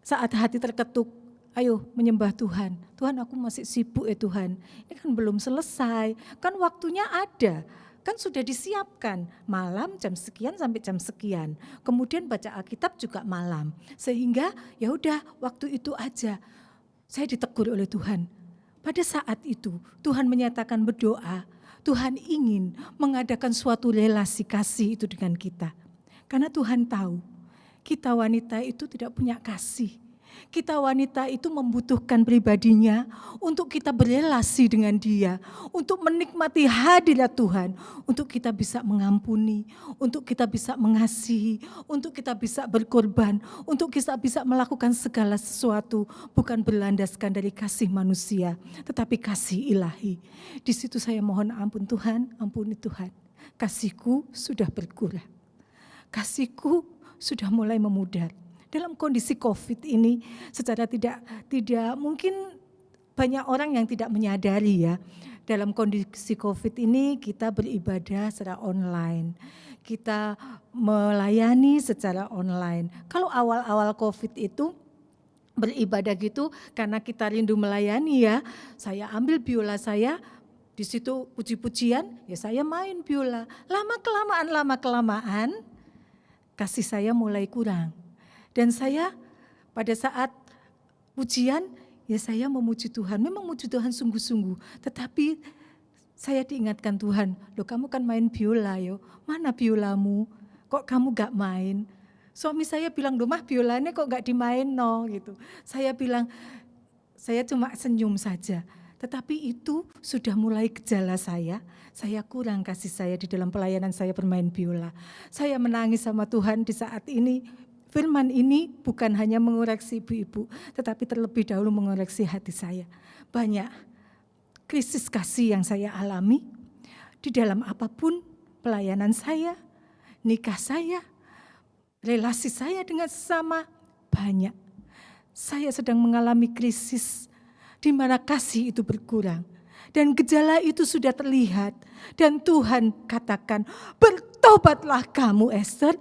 B: saat hati terketuk, ayo menyembah Tuhan. Tuhan aku masih sibuk ya Tuhan. Ini kan belum selesai. Kan waktunya ada. Kan sudah disiapkan. Malam jam sekian sampai jam sekian. Kemudian baca Alkitab juga malam. Sehingga ya udah waktu itu aja. Saya ditegur oleh Tuhan. Pada saat itu Tuhan menyatakan berdoa. Tuhan ingin mengadakan suatu relasi kasih itu dengan kita. Karena Tuhan tahu kita wanita itu tidak punya kasih. Kita wanita itu membutuhkan pribadinya untuk kita berelasi dengan dia, untuk menikmati hadirat Tuhan, untuk kita bisa mengampuni, untuk kita bisa mengasihi, untuk kita bisa berkorban, untuk kita bisa melakukan segala sesuatu bukan berlandaskan dari kasih manusia, tetapi kasih ilahi. Di situ saya mohon ampun Tuhan, ampuni Tuhan. Kasihku sudah berkurang. Kasihku sudah mulai memudar. Dalam kondisi COVID ini secara tidak mungkin banyak orang yang tidak menyadari ya. Dalam kondisi COVID ini kita beribadah secara online. Kita melayani secara online. Kalau awal-awal COVID itu beribadah gitu karena kita rindu melayani ya. Saya ambil biola saya, di situ puji-pujian, ya saya main biola. Lama kelamaan kasih saya mulai kurang. Dan saya pada saat pujian, ya saya memuji Tuhan, memang memuji Tuhan sungguh-sungguh. Tetapi saya diingatkan Tuhan, loh kamu kan main biola yo, mana biolamu? Kok kamu gak main? Suami saya bilang, loh mah biolanya kok gak dimain no gitu. Saya bilang, saya cuma senyum saja. Tetapi itu sudah mulai gejala saya kurang kasih saya di dalam pelayanan saya bermain biola. Saya menangis sama Tuhan di saat ini. Firman ini bukan hanya mengoreksi ibu-ibu, tetapi terlebih dahulu mengoreksi hati saya. Banyak krisis kasih yang saya alami di dalam apapun pelayanan saya, nikah saya, relasi saya dengan sesama, banyak. Saya sedang mengalami krisis di mana kasih itu berkurang. Dan gejala itu sudah terlihat. Dan Tuhan katakan, bertobatlah kamu Esther,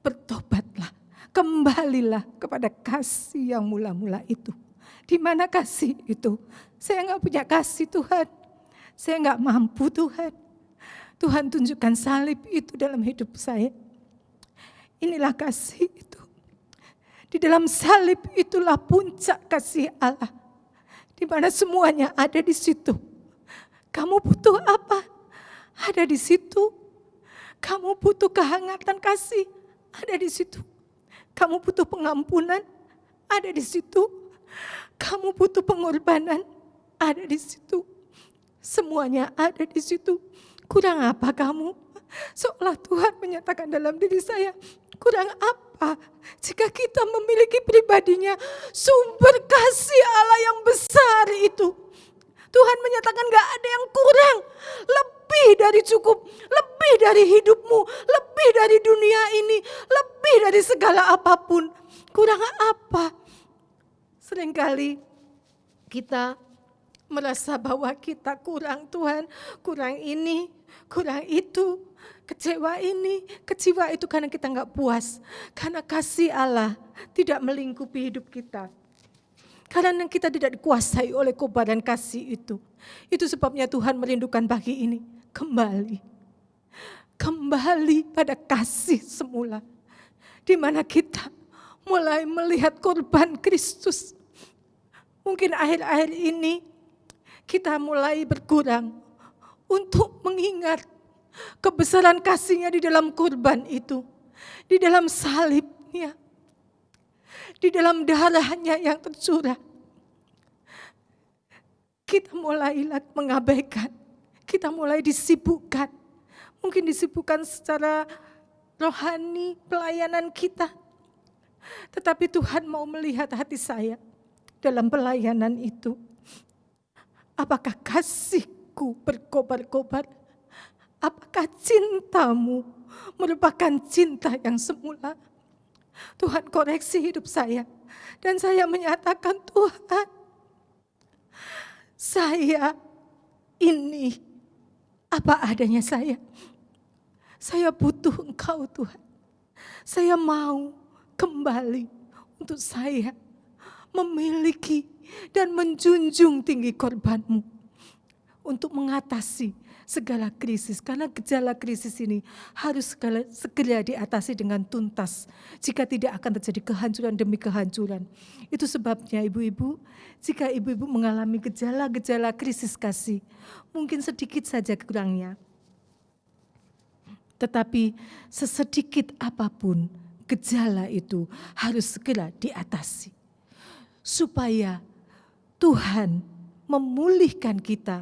B: bertobatlah. Kembalilah kepada kasih yang mula-mula itu. Di mana kasih itu? Saya enggak punya kasih Tuhan. Saya enggak mampu Tuhan. Tuhan tunjukkan salib itu dalam hidup saya. Inilah kasih itu. Di dalam salib itulah puncak kasih Allah. Di mana semuanya ada di situ. Kamu butuh apa? Ada di situ. Kamu butuh kehangatan kasih? Ada di situ. Kamu butuh pengampunan? Ada di situ. Kamu butuh pengorbanan? Ada di situ. Semuanya ada di situ. Kurang apa kamu? Seolah Tuhan menyatakan dalam diri saya, kurang apa jika kita memiliki pribadinya sumber kasih Allah yang besar itu. Tuhan menyatakan gak ada yang kurang, lebih dari cukup, lebih dari hidupmu, lebih dari dunia ini, lebih dari segala apapun. Kurang apa? Seringkali kita merasa bahwa kita kurang Tuhan, kurang ini, kurang itu. Kecewa ini, kecewa itu karena kita enggak puas. Karena kasih Allah tidak melingkupi hidup kita. Karena kita tidak dikuasai oleh kobaran kasih itu. Itu sebabnya Tuhan merindukan pagi ini. Kembali pada kasih semula. Di mana kita mulai melihat korban Kristus. Mungkin akhir-akhir ini kita mulai berkurang untuk mengingat kebesaran kasih-Nya di dalam kurban itu, di dalam salib-Nya, di dalam darah-Nya yang tercurah. Kita mulailah mengabaikan, kita mulai disibukkan, mungkin disibukkan secara rohani pelayanan kita. Tetapi Tuhan mau melihat hati saya dalam pelayanan itu. Apakah kasih-Ku berkobar-kobar? Apakah cintamu merupakan cinta yang semula? Tuhan koreksi hidup saya. Dan saya menyatakan, Tuhan, saya ini apa adanya saya. Saya butuh Engkau Tuhan. Saya mau kembali untuk saya memiliki dan menjunjung tinggi korban-Mu untuk mengatasi segala krisis, karena gejala krisis ini harus segera diatasi dengan tuntas. Jika tidak akan terjadi kehancuran demi kehancuran. Itu sebabnya ibu-ibu, jika ibu-ibu mengalami gejala-gejala krisis kasih, mungkin sedikit saja kurangnya. Tetapi sesedikit apapun gejala itu harus segera diatasi. Supaya Tuhan memulihkan kita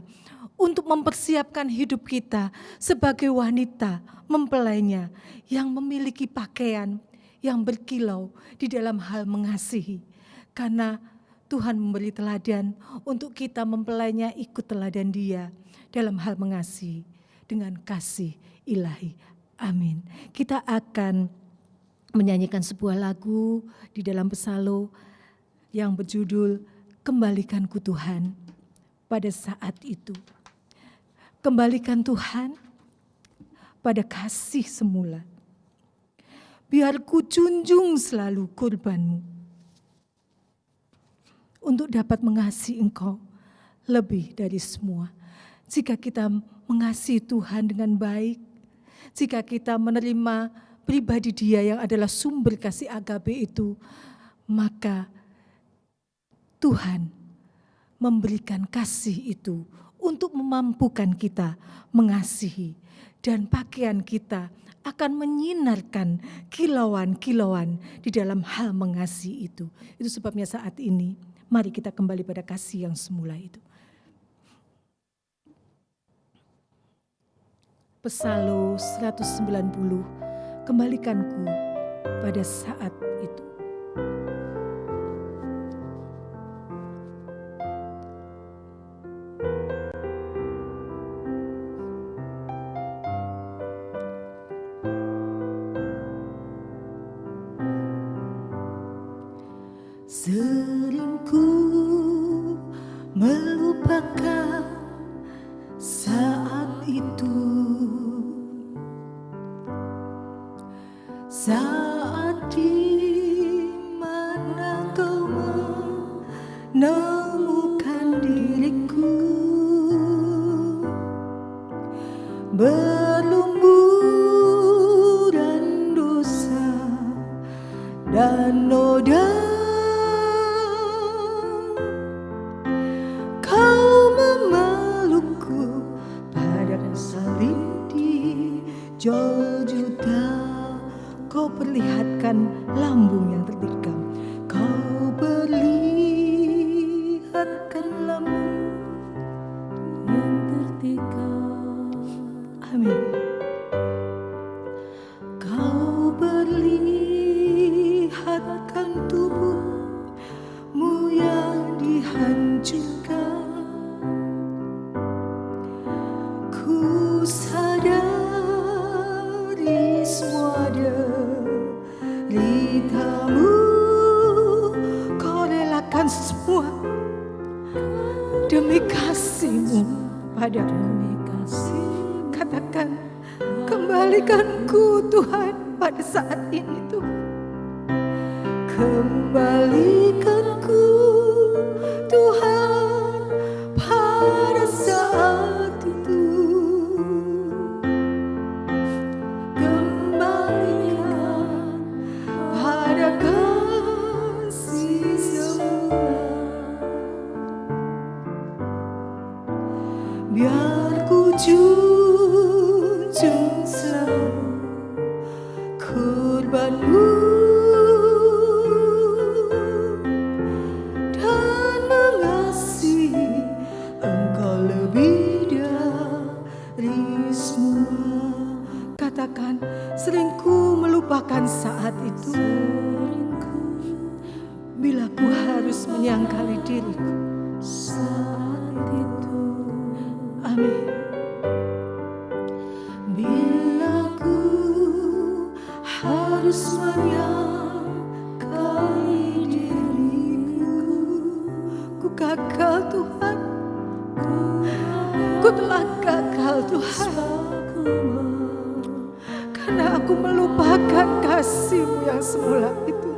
B: untuk mempersiapkan hidup kita sebagai wanita mempelainya yang memiliki pakaian yang berkilau di dalam hal mengasihi. Karena Tuhan memberi teladan untuk kita mempelainya ikut teladan Dia dalam hal mengasihi dengan kasih ilahi. Amin. Kita akan menyanyikan sebuah lagu di dalam Psalm yang berjudul Kembalikanku Tuhan pada saat itu. Kembalikan Tuhan pada kasih semula. Biar ku junjung selalu kurban-Mu. Untuk dapat mengasihi Engkau lebih dari semua. Jika kita mengasihi Tuhan dengan baik, jika kita menerima pribadi Dia yang adalah sumber kasih agape itu, maka Tuhan memberikan kasih itu untuk memampukan kita mengasihi. Dan pakaian kita akan menyinarkan kilauan-kilauan di dalam hal mengasihi itu. Itu sebabnya saat ini Mari kita kembali pada kasih yang semula itu. Psalm 190, kembalikanku pada saat itu. Sering ku melupakan saat itu, saat di mana kau menemukan diriku berlumuran dosa dan noda. Juta kau perlihatkan lambung yang tertikam, kau perlihatkan lambung yang tertikam. Amin. Kau perlihatkan tubuhmu yang dihancurkan. Ku sadar semua deritamu, kau relakan semua demi kasih-Mu padaku. Katakan, kembalikanku Tuhan pada saat ini Tuhan. Kembalikanku Tuhan pada saat itu. Biar ku junjung selalu korban-Mu dan mengasihi Engkau lebih dari semua. Katakan, sering ku melupakan saat itu, bila ku harus menyangkali diriku saat itu. Amin. Bila ku harus menyangkali diriku, ku gagal Tuhan, ku telah gagal Tuhan, karena aku melupakan kasih-Mu yang semula itu.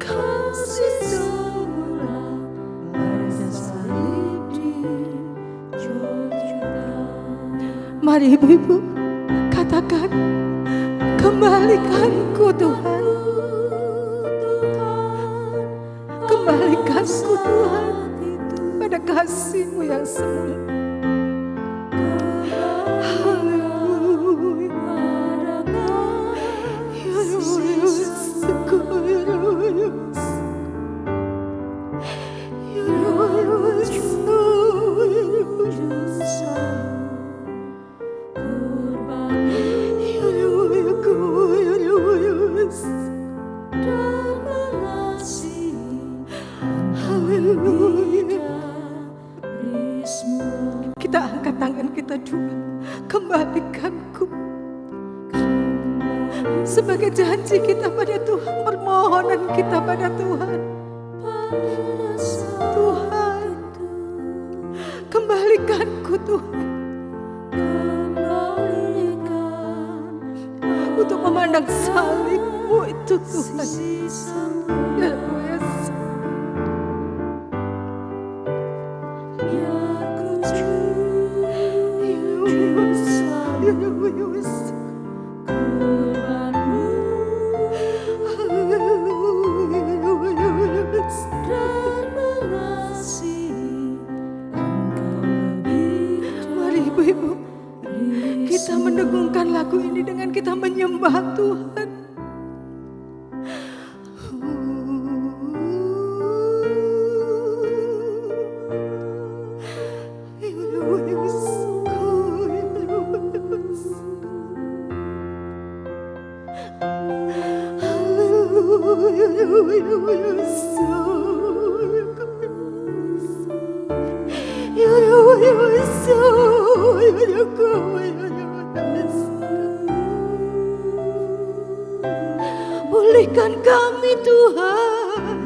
B: Kasih semula pada salib di Golgota. Mari ibu-ibu katakan, kembalikanku Tuhan, kembalikanku Tuhan pada kasih-Mu yang semula. Kita angkat tangan kita dulu. Kembalikanku. Sebagai janji kita pada Tuhan, permohonan kita pada Tuhan. Tuhan, kembalikanku Tuhan. Untuk memandang salib-Mu itu Tuhan. Ya Yesus. Mari ibu-ibu, kita mendengungkan lagu ini dengan kita menyembah Tuhan. Pulihkan kami Tuhan.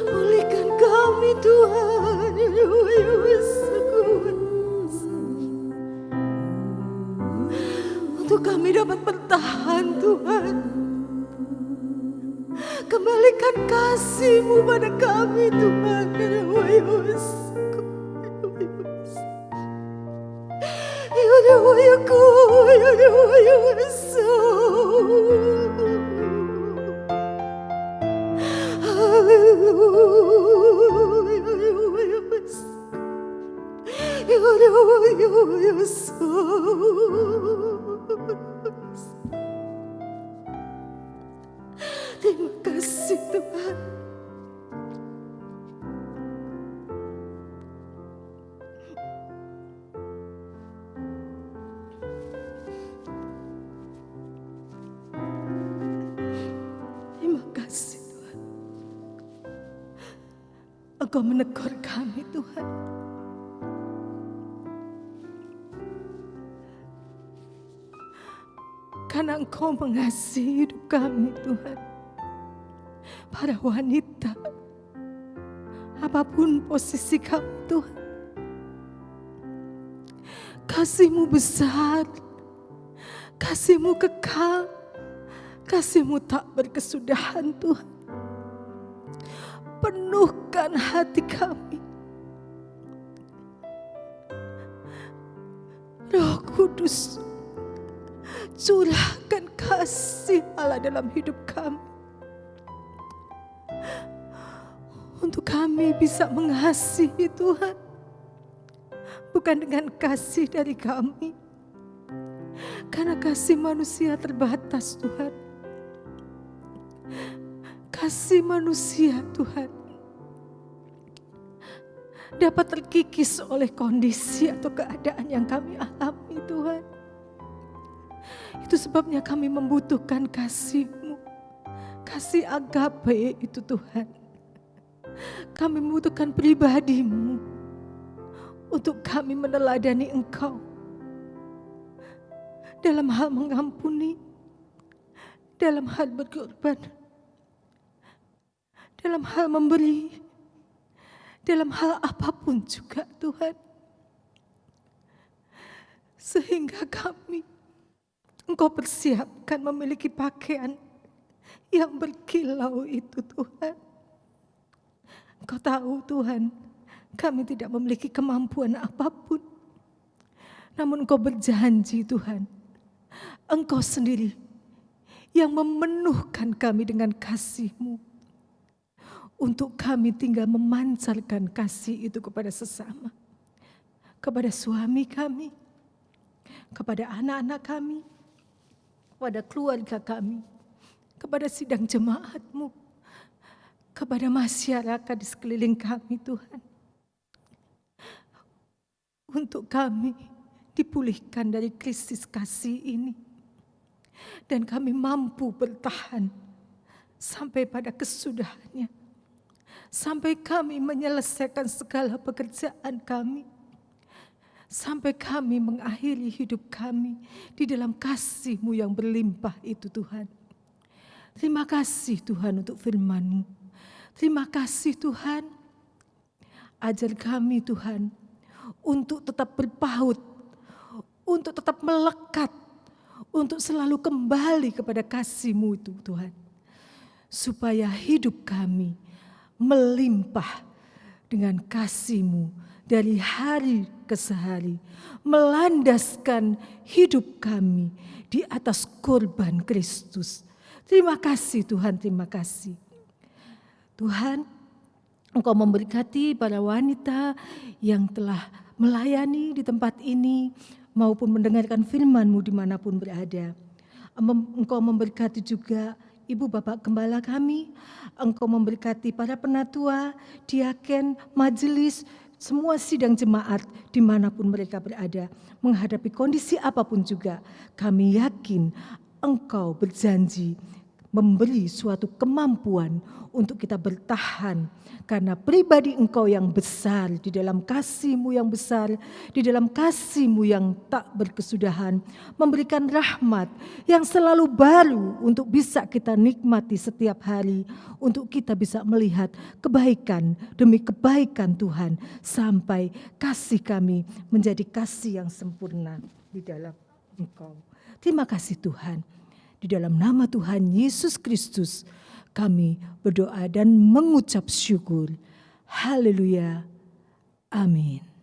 B: Pulihkan kami Tuhan. Untuk kami dapat bertahan Tuhan. Kembalikan kasih-Mu pada kami Tuhan. Terima kasih Tuhan. Terima kasih Tuhan. Engkau menegur kami Tuhan. Karena Engkau mengasihi hidup kami Tuhan. Para wanita, apapun posisi kami Tuhan, kasih-Mu besar, kasih-Mu kekal, kasih-Mu tak berkesudahan Tuhan. Penuhkan hati kami. Roh Kudus, curahkan kasih Allah dalam hidup kami. Untuk kami bisa mengasihi Tuhan. Bukan dengan kasih dari kami. Karena kasih manusia terbatas Tuhan. Kasih manusia Tuhan dapat terkikis oleh kondisi atau keadaan yang kami alami Tuhan. Itu sebabnya kami membutuhkan kasih-Mu. Kasih agape itu Tuhan. Kami membutuhkan pribadi-Mu untuk kami meneladani Engkau dalam hal mengampuni, dalam hal berkorban, dalam hal memberi, dalam hal apapun juga Tuhan. Sehingga kami, Engkau persiapkan memiliki pakaian yang berkilau itu Tuhan. Engkau tahu Tuhan, kami tidak memiliki kemampuan apapun. Namun Engkau berjanji Tuhan, Engkau sendiri yang memenuhkan kami dengan kasih-Mu. Untuk kami tinggal memancarkan kasih itu kepada sesama. Kepada suami kami, kepada anak-anak kami, kepada keluarga kami, kepada sidang jemaat-Mu, kepada masyarakat di sekeliling kami Tuhan. Untuk kami dipulihkan dari krisis kasih ini. Dan kami mampu bertahan sampai pada kesudahannya. Sampai kami menyelesaikan segala pekerjaan kami. Sampai kami mengakhiri hidup kami di dalam kasih-Mu yang berlimpah itu Tuhan. Terima kasih Tuhan untuk firman-Mu. Terima kasih Tuhan, ajar kami Tuhan untuk tetap berpaut, untuk tetap melekat, untuk selalu kembali kepada kasih-Mu itu Tuhan. Supaya hidup kami melimpah dengan kasih-Mu dari hari ke hari, melandaskan hidup kami di atas korban Kristus. Terima kasih Tuhan, terima kasih. Tuhan, Engkau memberkati para wanita yang telah melayani di tempat ini maupun mendengarkan firman-Mu dimanapun berada. Engkau memberkati juga Ibu Bapak Gembala kami, Engkau memberkati para penatua, diaken, majelis, semua sidang jemaat dimanapun mereka berada. Menghadapi kondisi apapun juga, kami yakin Engkau berjanji memberi suatu kemampuan untuk kita bertahan. Karena pribadi Engkau yang besar, di dalam kasih-Mu yang besar, di dalam kasih-Mu yang tak berkesudahan, memberikan rahmat yang selalu baru untuk bisa kita nikmati setiap hari, untuk kita bisa melihat kebaikan demi kebaikan Tuhan, sampai kasih kami menjadi kasih yang sempurna di dalam Engkau. Terima kasih Tuhan. Di dalam nama Tuhan Yesus Kristus kami berdoa dan mengucap syukur. Haleluya. Amin.